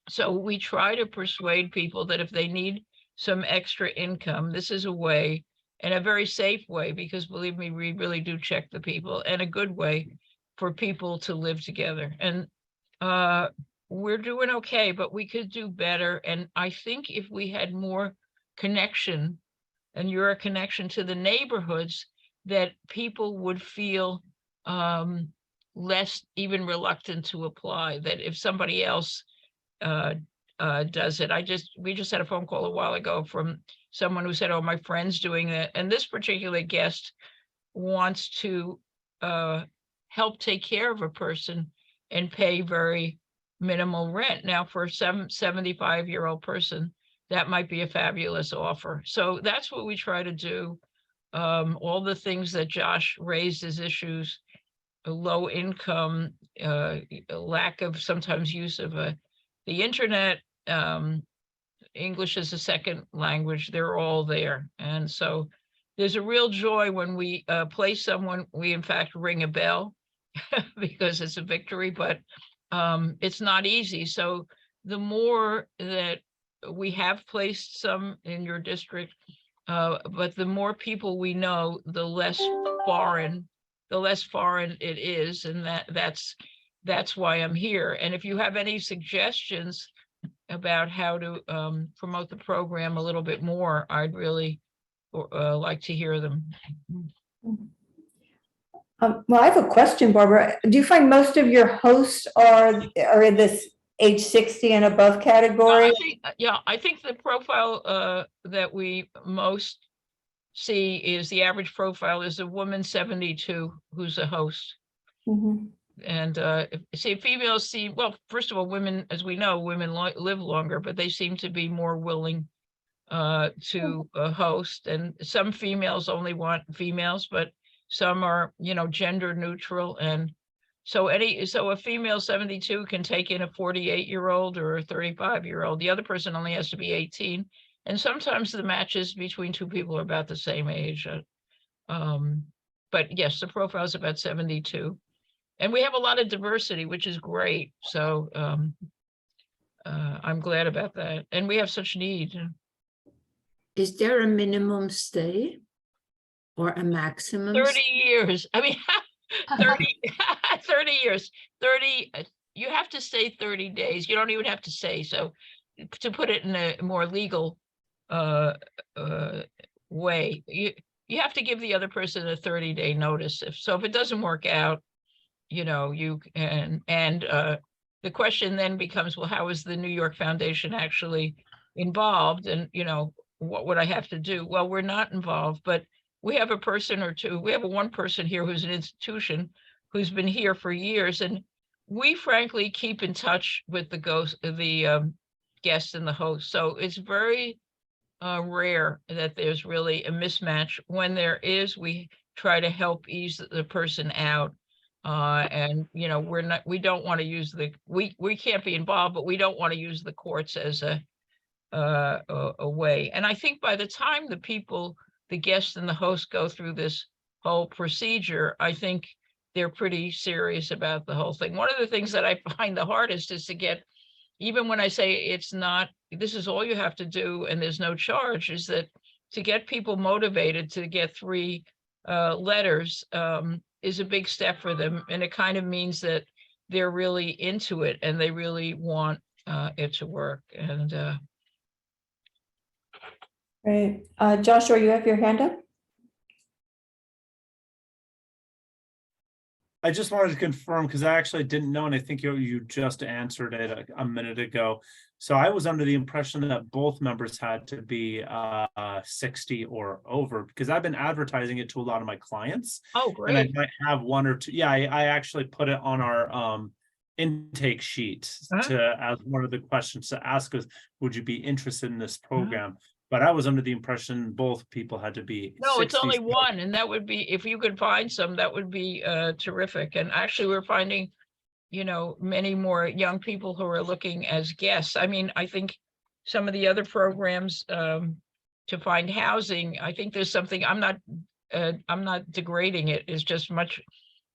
So we try to persuade people that if they need some extra income, this is a way, and a very safe way, because believe me, we really do check the people, and a good way for people to live together. And we're doing okay, but we could do better. And I think if we had more connection, and you're a connection to the neighborhoods, that people would feel less even reluctant to apply, that if somebody else does it. We just had a phone call a while ago from someone who said, oh, my friend's doing it. And this particular guest wants to help take care of a person and pay very minimal rent. Now, for some 75-year-old person, that might be a fabulous offer. So that's what we try to do. All the things that Josh raised as issues, low income, lack of sometimes use of the internet, English as a second language, they're all there. And so there's a real joy when we place someone, we in fact ring a bell because it's a victory, but it's not easy. So the more that we have placed some in your district, but the more people we know, the less foreign it is. And that's why I'm here. And if you have any suggestions about how to promote the program a little bit more, I'd really like to hear them. Well, I have a question, Barbara. Do you find most of your hosts are in this age 60 and above category? I think the profile that we most see is the average profile is a woman 72 who's a host. Mm-hmm. And see, females see, well, first of all, women, as we know, women live longer, but they seem to be more willing to host. And some females only want females, but some are, gender neutral. And so a female 72 can take in a 48-year-old or a 35-year-old. The other person only has to be 18. And sometimes the matches between two people are about the same age. But yes, the profile is about 72. And we have a lot of diversity, which is great. So I'm glad about that. And we have such need. Is there a minimum stay or a maximum? 30 years. I mean, 30 years. 30, you have to stay 30 days. You don't even have to stay. So to put it in a more legal way, you have to give the other person a 30-day notice. If it doesn't work out, you can, and the question then becomes, well, how is the New York Foundation actually involved? And, what would I have to do? Well, we're not involved, but we have a person or two. We have one person here who's an institution who's been here for years. And we frankly keep in touch with the guests and the host. So it's very rare that there's really a mismatch. When there is, we try to help ease the person out. And we don't want to use we can't be involved, but we don't want to use the courts as a way. And I think by the time the guests and the host go through this whole procedure, I think they're pretty serious about the whole thing. One of the things that I find the hardest is to get, even when I say this is all you have to do and there's no charge, is that to get people motivated to get 3 letters is a big step for them. And it kind of means that they're really into it and they really want it to work. And Great. Joshua, you have your hand up? I just wanted to confirm, because I actually didn't know, and I think you just answered it a minute ago. So I was under the impression that both members had to be 60 or over, because I've been advertising it to a lot of my clients. oh, And I great. might have one or two. Yeah, I actually put it on our intake sheet to as one of the questions to ask us, would you be interested in this program? But I was under the impression both people had to be No, it's 60. only one, and that would be, if you could find some, that would be terrific. And actually, we're finding, you know, many more young people who are looking as guests. I mean, I think some of the other programs to find housing, I think there's something, I'm not degrading it, it's just much,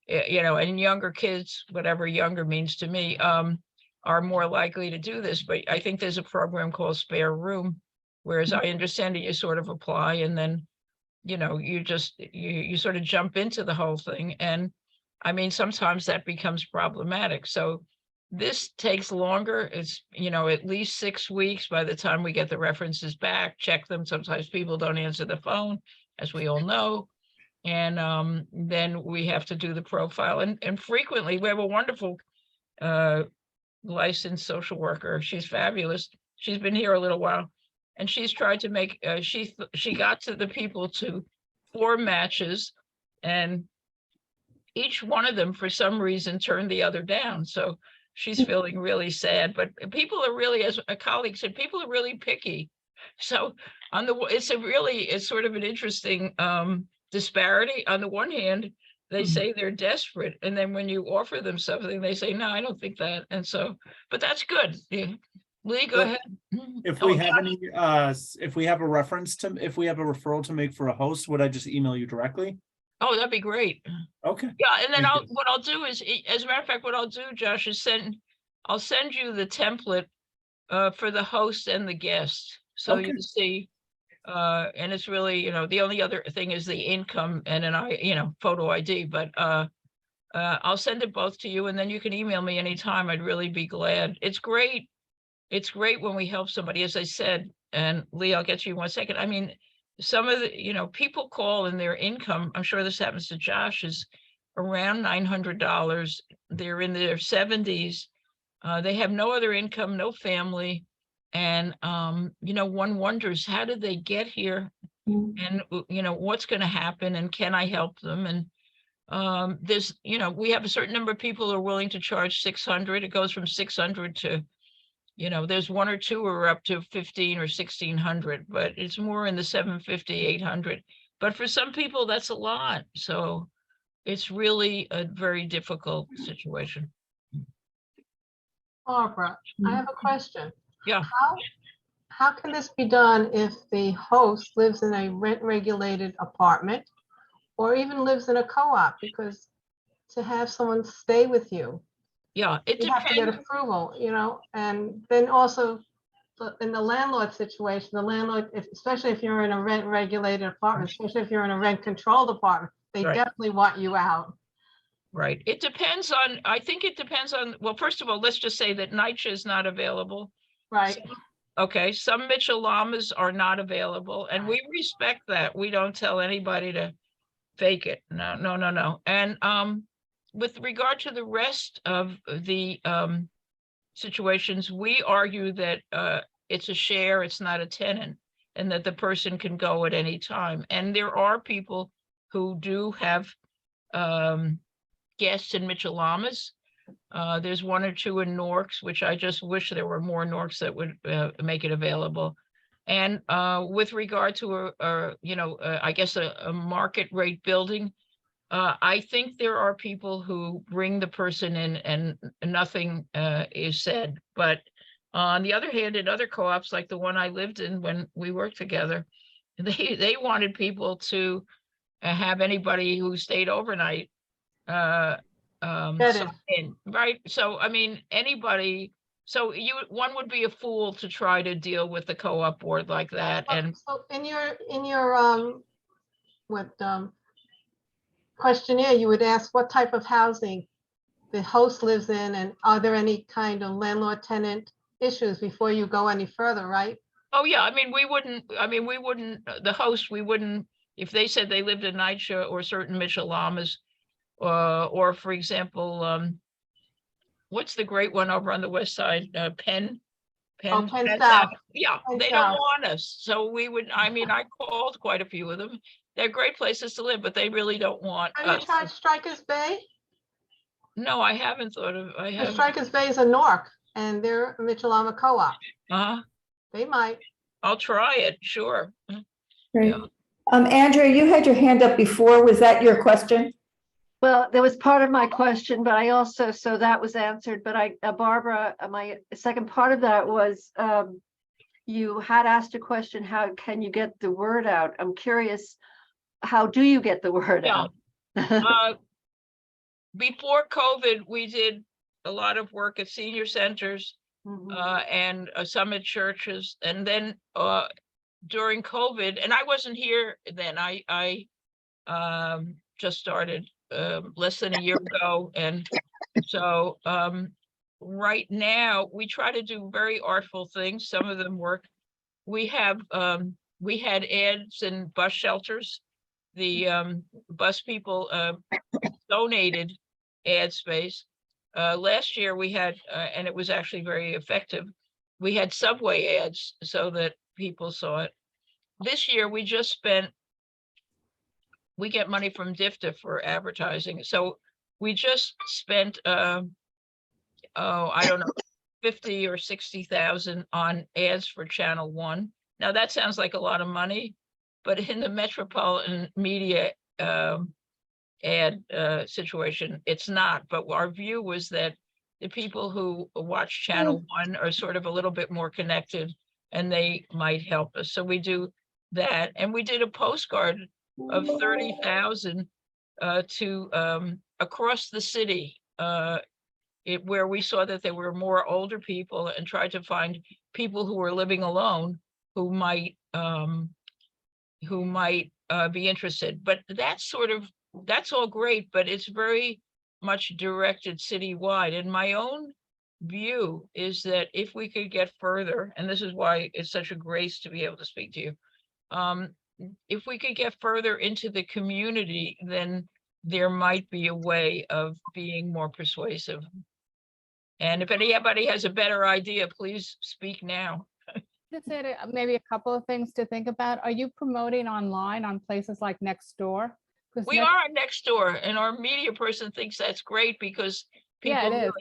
you know, and younger kids, whatever younger means to me, are more likely to do this. But I think there's a program called Spare Room, whereas I understand it, you sort of apply and then, you know, you just, you sort of jump into the whole thing. And I mean, sometimes that becomes problematic. So this takes longer. It's, you know, at least 6 weeks by the time we get the references back, check them. Sometimes people don't answer the phone, as we all know. And then we have to do the profile. And frequently we have a wonderful licensed social worker. She's fabulous. She's been here a little while. And she's tried to make, she got to the people to 4 matches, and each one of them, for some reason, turned the other down. So she's feeling really sad. But people are really, as a colleague said, people are really picky. So on the, it's sort of an interesting disparity. On the one hand, they say they're desperate, and then when you offer them something, they say, no, I don't think that. And so, but that's good. Yeah. Lee, go ahead. If we have any, if we have a reference to, if we have a referral to make for a host, would I just email you directly? Oh, that'd be great. Okay. Yeah, and then Thank you. what I'll do is, as a matter of fact, what I'll do, Josh, is I'll send you the template for the host and the guest. So Okay. you see, and it's really, you know, the only other thing is the income and an photo ID, but I'll send it both to you, and then you can email me anytime. I'd really be glad. It's great. It's great when we help somebody, as I said, and Lee, I'll get to you in 1 second. I mean, some of the, you know, people call and their income, I'm sure this happens to Josh, is around $900. They're in their 70s. They have no other income, no family. And, you know, one wonders, how did they get here? And, you know, what's going to happen, and can I help them? And there's, you know, we have a certain number of people who are willing to charge $600. It goes from 600 to, you know, there's 1 or 2 who are up to 15 or 1600, but it's more in the 750, 800. But for some people, that's a lot. So it's really a very difficult situation. Barbara, I have a question. Yeah. How can this be done if the host lives in a rent-regulated apartment or even lives in a co-op? Because to have someone stay with you, yeah, it you have to get depends. approval, you know, and then also in the landlord situation, the landlord, especially if you're in a rent-regulated apartment, especially if you're in a rent-controlled apartment, they Right. definitely want you out. Right. It depends on, I think it depends on, well, first of all, let's just say that NYCHA is not available. Right. Okay, some Mitchell Lamas are not available, and we respect that. We don't tell anybody to fake it. No, no, no, no. And with regard to the rest of the situations, we argue that it's a share, it's not a tenant, and that the person can go at any time. And there are people who do have guests in Mitchell Lamas. There's 1 or 2 in Norks, which I just wish there were more Norks that would make it available. And with regard to I guess a market rate building, I think there are people who bring the person in and nothing is said. But on the other hand, in other co-ops, like the one I lived in when we worked together, they wanted people to have anybody who stayed overnight right. So I mean, anybody, so one would be a fool to try to deal with the co-op board like that. And so in your questionnaire, you would ask what type of housing the host lives in, and are there any kind of landlord tenant issues before you go any further, right? Oh, yeah, I mean, we wouldn't, the host, we wouldn't, if they said they lived in NYCHA or certain Mitchell-Lamas, or for example, what's the great one over on the west side, Penn? Oh, Penn Penn South. Yeah, Penn they South. don't want us, so we would, I mean, I called quite a few of them. They're great places to live, but they really don't want Have you us. tried Strikers Bay? No, I haven't thought of, I The haven't. Strikers Bay is a Newark, and they're a Mitchell-Lama co-op. They might. I'll try it, sure. Great. Yeah. Andrea, you had your hand up before. Was that your question? Well, there was part of my question, but I also, so that was answered, but Barbara, my second part of that was, you had asked a question, how can you get the word out? I'm curious, how do you get the word out? Before COVID, we did a lot of work at senior centers, and some at churches, and then during COVID, and I wasn't here then, I just started less than a year ago, and so right now we try to do very artful things. Some of them work. We had ads in bus shelters. The bus people donated ad space. Last year we had, and it was actually very effective, we had subway ads so that people saw it. This year we just spent, we get money from DFTA for advertising. So we just spent, I don't know, 50 or 60,000 on ads for Channel 1. Now that sounds like a lot of money, but in the metropolitan media ad situation, it's not. But our view was that the people who watch Channel 1 are sort of a little bit more connected, and they might help us. So we do that. And we did a postcard of 30,000 to across the city, where we saw that there were more older people, and tried to find people who were living alone who might be interested. But that's all great, but it's very much directed citywide. And my own view is that if we could get further, and this is why it's such a grace to be able to speak to you, if we could get further into the community, then there might be a way of being more persuasive. And if anybody has a better idea, please speak now. Just say maybe a couple of things to think about. Are you promoting online on places like Nextdoor? We are on Nextdoor, and our media person thinks that's great because people. Yeah, it is.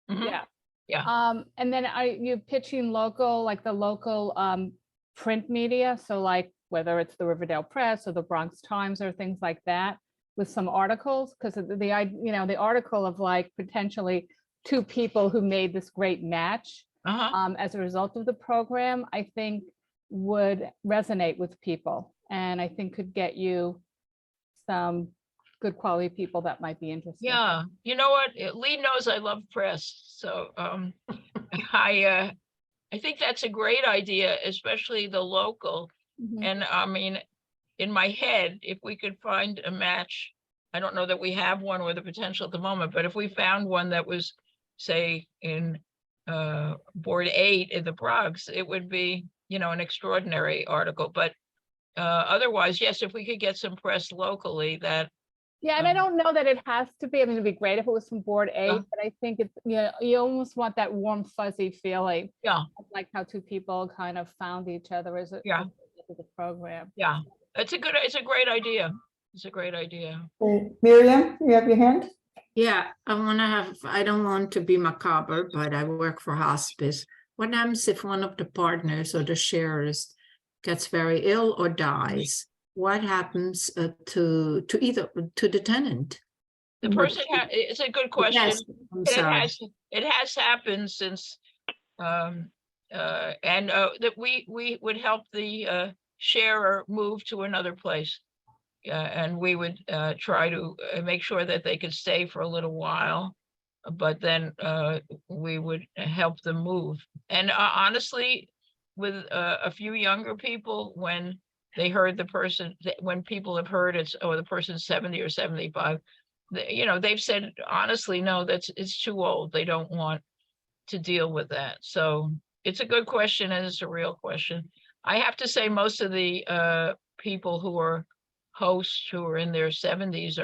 Really, Yeah. Yeah. And then are you pitching local, like the local print media? So like whether it's the Riverdale Press or the Bronx Times or things like that, with some articles, because the article of like potentially two people who made this great match as a result of the program, I think would resonate with people, and I think could get you some good quality people that might be interested. Yeah, you know what? Lee knows I love press, so I think that's a great idea, especially the local. And I mean, in my head, if we could find a match, I don't know that we have one or the potential at the moment, but if we found one that was, say, in Board 8 in the Bronx, it would be, an extraordinary article. But otherwise, yes, if we could get some press locally, that. Yeah, and I don't know that it has to be. I mean, it'd be great if it was from Board 8, but I think it's, you almost want that warm, fuzzy feeling. Yeah. Like how two people kind of found each other as a the program. Yeah, it's a great idea. It's a great idea. Miriam, you have your hand? Yeah, I don't want to be macabre, but I work for hospice. What happens if one of the partners or the sharers gets very ill or dies? What happens to the tenant? The person, it's a good question. Yes, I'm sorry. It has happened since, that we would help the sharer move to another place. And we would try to make sure that they could stay for a little while, but then we would help them move. And honestly, with a few younger people, when they heard the person, when people have heard the person's 70 or 75, they've said, honestly, no, it's too old. They don't want to deal with that. So it's a good question and it's a real question. I have to say most of the people who are hosts who are in their 70s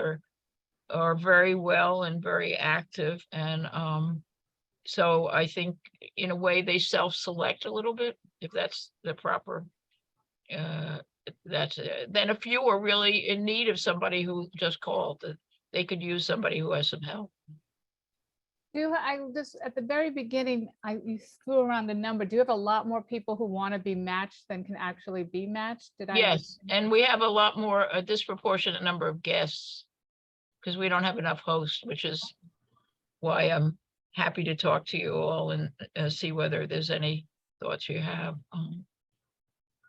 are very well and very active. And so I think in a way they self-select a little bit, if that's the proper, then a few are really in need of somebody who just called, that they could use somebody who has some help. I just, at the very beginning, you threw around the number. Do you have a lot more people who want to be matched than can actually be matched? Did I? Yes, and we have a lot more, a disproportionate number of guests, because we don't have enough hosts, which is why I'm happy to talk to you all and see whether there's any thoughts you have.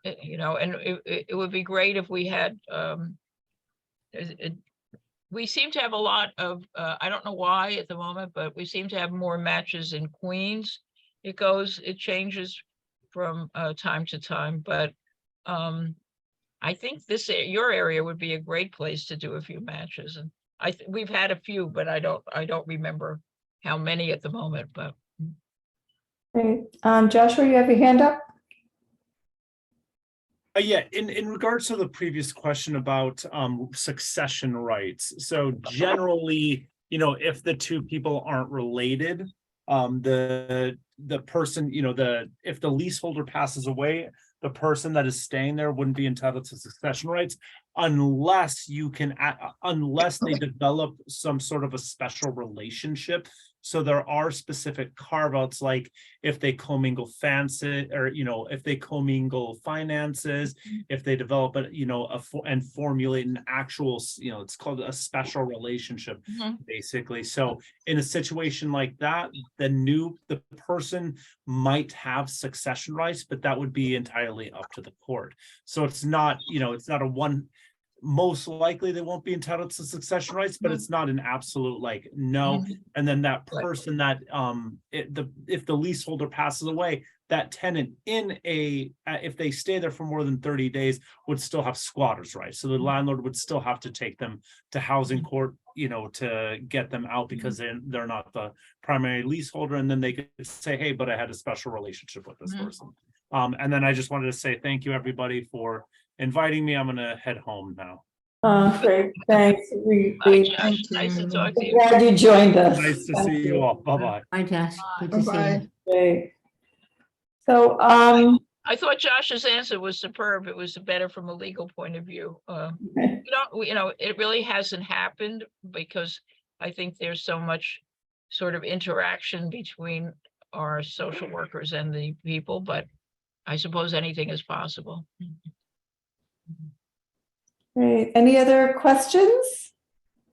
You know, and it would be great if we had, we seem to have a lot of, I don't know why at the moment, but we seem to have more matches in Queens. It changes from time to time, but I think your area would be a great place to do a few matches. And we've had a few, but I don't remember how many at the moment, but. Great. Joshua, you have your hand up? Yeah, in regards to the previous question about succession rights. So generally, you know, if the two people aren't related, the person, you know, if the leaseholder passes away, the person that is staying there wouldn't be entitled to succession rights unless unless they develop some sort of a special relationship. So there are specific carve-outs, like if they commingle if they commingle finances, if they develop and formulate an actual, you know, it's called a special relationship, basically. So in a situation like that, the person might have succession rights, but that would be entirely up to the court. So it's not, you know, it's not a one. Most likely they won't be entitled to succession rights, but it's not an absolute like no. And then that person that if the leaseholder passes away, that tenant if they stay there for more than 30 days would still have squatters' rights. So the landlord would still have to take them to housing court, you know, to get them out because they're not the primary leaseholder. And then they could say, hey, but I had a special relationship with this person. And then I just wanted to say thank you everybody for inviting me. I'm gonna head home now. Great, thanks. Bye, Josh. Nice to talk to you. Glad you joined us. Nice to see you all. Bye-bye. Hi, Josh. Good to see Bye-bye. you. Great. So, I thought Josh's answer was superb. It was better from a legal point of view. You know, it really hasn't happened because I think there's so much sort of interaction between our social workers and the people, but I suppose anything is possible. great. Any other questions?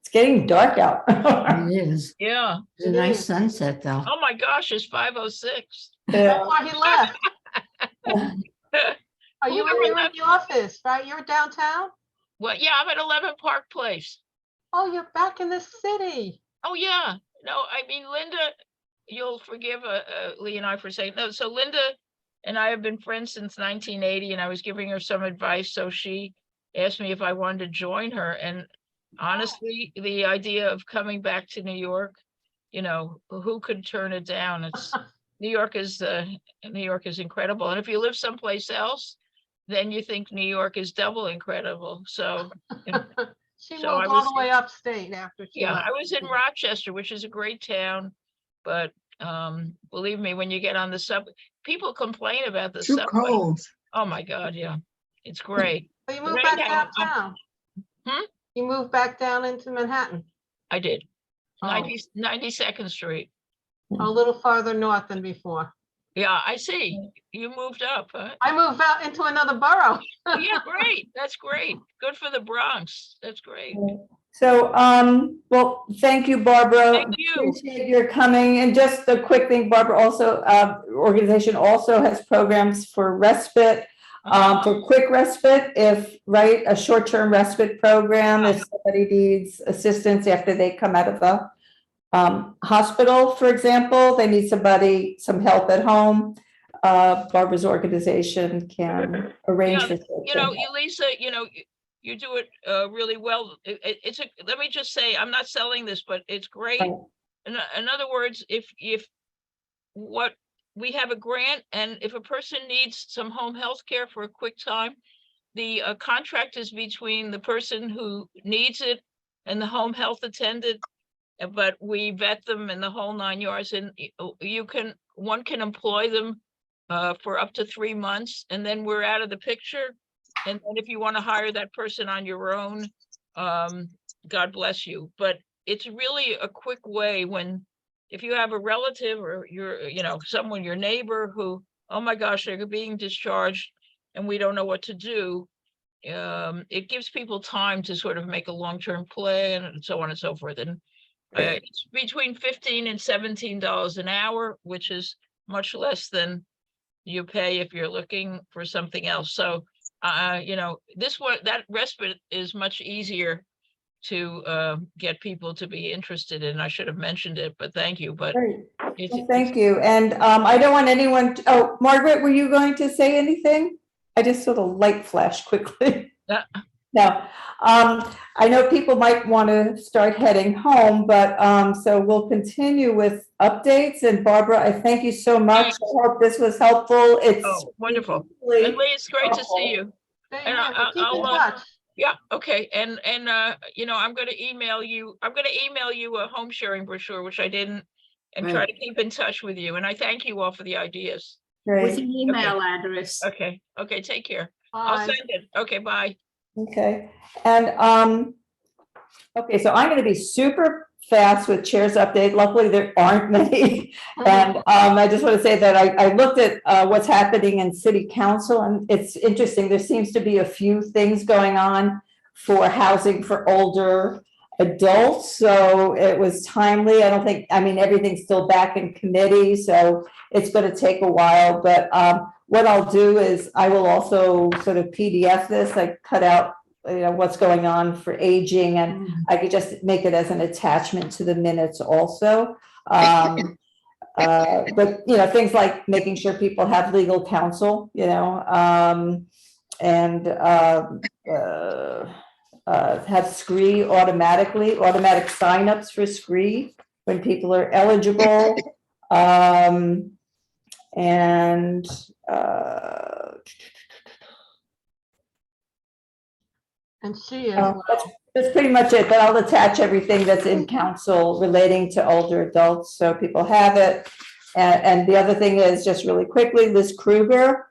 It's getting dark out. It is. Yeah. It's a nice sunset, though. Oh my gosh, it's 5:06. Yeah. That's why he left. Are you Whoever in left- the office, right? You're downtown? Well, yeah, I'm at 11 Park Place. Oh, you're back in the city. Oh, yeah. No, I mean, Linda, you'll forgive Lee and I for saying, no, so Linda and I have been friends since 1980, and I was giving her some advice, so she asked me if I wanted to join her, and honestly, the idea of coming back to New York, you know, who could turn it down? New York is incredible, and if you live someplace else, then you think New York is double incredible. So She So I moved all was- the way upstate after she yeah, left. I was in Rochester, which is a great town, but believe me, when you get on the subway, people complain about the Too subway. cold. Oh my God, yeah, it's great. So you moved Right back now, downtown? Hmm? You moved back down into Manhattan, I did. Oh. 92nd Street. a little farther north than before. Yeah, I see. You moved up, huh? I moved out into another borough. Oh, yeah, great. That's great. Good for the Bronx. That's great. So, well, thank you, Barbara. Thank you. Appreciate your coming. And just a quick thing, Barbara, also, organization also has programs for respite, for quick respite, a short-term respite program, if somebody needs assistance after they come out of the hospital, for example, they need some help at home. Barbara's organization can arrange for. You know, Elisa, you know, you do it really well. Let me just say, I'm not selling this, but it's great. In other words, if what, we have a grant, and if a person needs some home health care for a quick time, the contract is between the person who needs it and the home health attendant, but we vet them in the whole 9 yards, and one can employ them for up to 3 months, and then we're out of the picture. And then if you want to hire that person on your own, God bless you. But it's really a quick way when, if you have a relative or someone, your neighbor who, oh my gosh, they're being discharged and we don't know what to do. It gives people time to sort of make a long-term plan and so on and so forth. And it's between $15 and $17 an hour, which is much less than you pay if you're looking for something else. So, that respite is much easier to get people to be interested in. I should have mentioned it, but thank you. But Great. Well, thank you. And I don't want anyone oh, Margaret, were you going to say anything? I just saw the light flash quickly. No, I know people might want to start heading home, but so we'll continue with updates. And Barbara, I thank you so much. I hope this was helpful. It's wonderful. really And Lee, it's great to see you. And Keep in touch. yeah, okay. And I'm going to email you. I'm going to email you a home sharing brochure, which I didn't, and try to keep in touch with you. And I thank you all for the ideas. With an email address. Okay. Take care. Bye. I'll send it. Okay, bye. Okay. And okay, so I'm going to be super fast with chairs update. Luckily, there aren't many. And I just want to say that I looked at what's happening in city council, and it's interesting. There seems to be a few things going on for housing for older adults. So it was timely. I mean, everything's still back in committee, so it's going to take a while. But what I'll do is I will also sort of PDF this. I cut out what's going on for aging, and I could just make it as an attachment to the minutes also. But things like making sure people have legal counsel, and have SCREE automatic signups for SCREE when people are eligible. And she as well. That's pretty much it, but I'll attach everything that's in council relating to older adults so people have it. And the other thing is, just really quickly, Liz Kruger,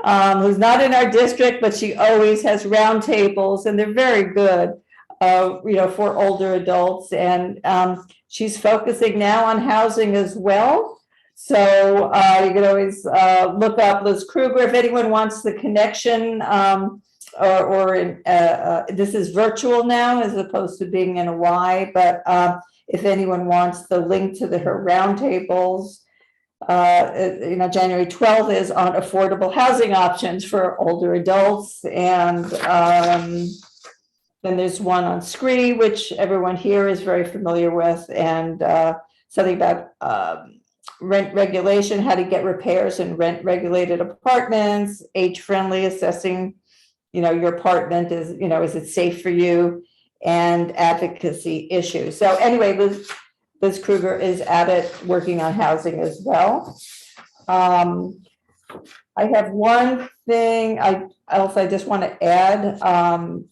who's not in our district, but she always has roundtables, and they're very good, for older adults. And she's focusing now on housing as well. So you can always look up Liz Kruger if anyone wants the connection. This is virtual now as opposed to being in a Y, but if anyone wants the link to her roundtables, January 12th is on affordable housing options for older adults. And then there's one on SCREE, which everyone here is very familiar with, and something about rent regulation, how to get repairs in rent regulated apartments, age-friendly assessing your apartment is it safe for you, and advocacy issues. So anyway, Liz Kruger is at it, working on housing as well. I have one thing else I just want to add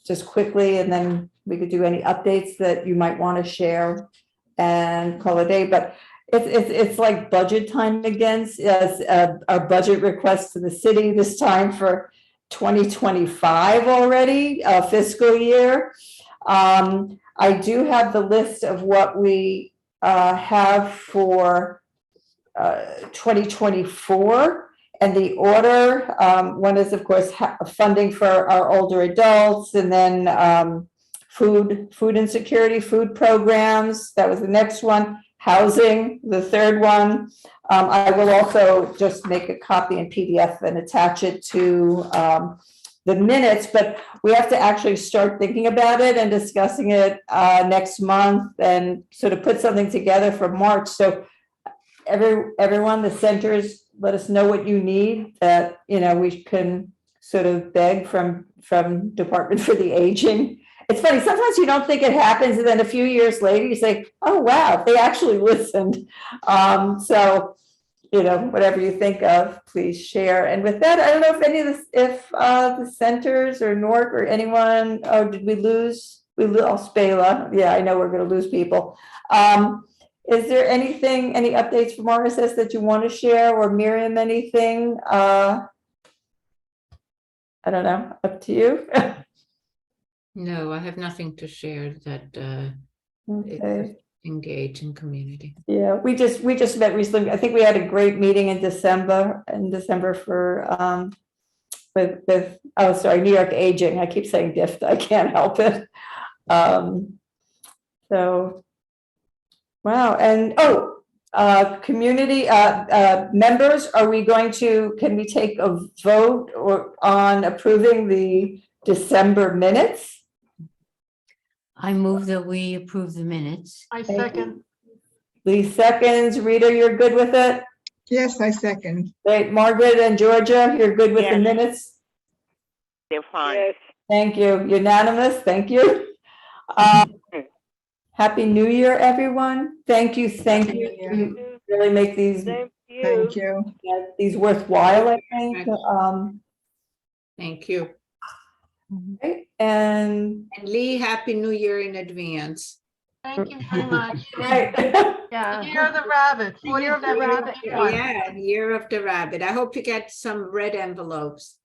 just quickly, and then we could do any updates that you might want to share and call it a day. But it's like budget time again. Our budget request to the city this time for 2025 already, fiscal year. I do have the list of what we have for 2024, and the order. One is, of course, funding for our older adults, and then food insecurity, food programs. That was the next one. Housing, the third one. I will also just make a copy in PDF and attach it to the minutes, but we have to actually start thinking about it and discussing it next month and sort of put something together for March. So everyone, the centers, let us know what you need that, we can sort of beg from Department for the Aging. It's funny, sometimes you don't think it happens, and then a few years later you say, oh, wow, they actually listened. So whatever you think of, please share. And with that, I don't know if any of this, if the centers or Nork or anyone, oh, did we lose? We lost Bela. Yeah, I know we're going to lose people. Is there anything, any updates from RSS that you want to share, or Miriam, anything? I don't know, up to you. No, I have nothing to share that Okay. engage in community. Yeah, we just met recently. I think we had a great meeting in December for with oh, sorry, New York Aging. I keep saying DIFT. I can't help it. So wow. And community members, are we going to, can we take a vote or on approving the December minutes? I move that we approve the minutes. I second. Lee seconds. Rita, you're good with it? Yes, I second. Great. Margaret and Georgia, you're good with the Yes. minutes? They're fine. Yes. Thank you. Unanimous. Thank you. Happy New Year, everyone. Thank you. Thank Happy you. New Year. You really make these Same to you. Thank you. worthwhile, I think. Thank you. Right, and And Lee, Happy New Year in advance. Thank you very much. right. The Year of the rabbit, 40 of the rabbit. Yeah, Year of the Rabbit. I hope you get some red envelopes.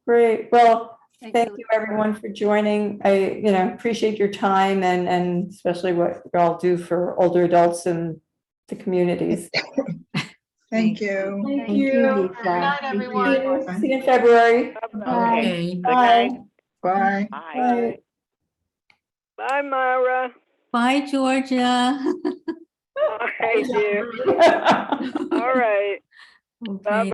Great. Well, thank you. you everyone for joining. I, appreciate your time and especially what you all do for older adults and the communities. Thank you. Thank Thank you, you. Good night, Lisa. everyone. See you in February. Bye. Okay. Good Bye. night. Bye. Bye. Bye, Myra. Bye, Georgia. All right, dear. All right. Okay.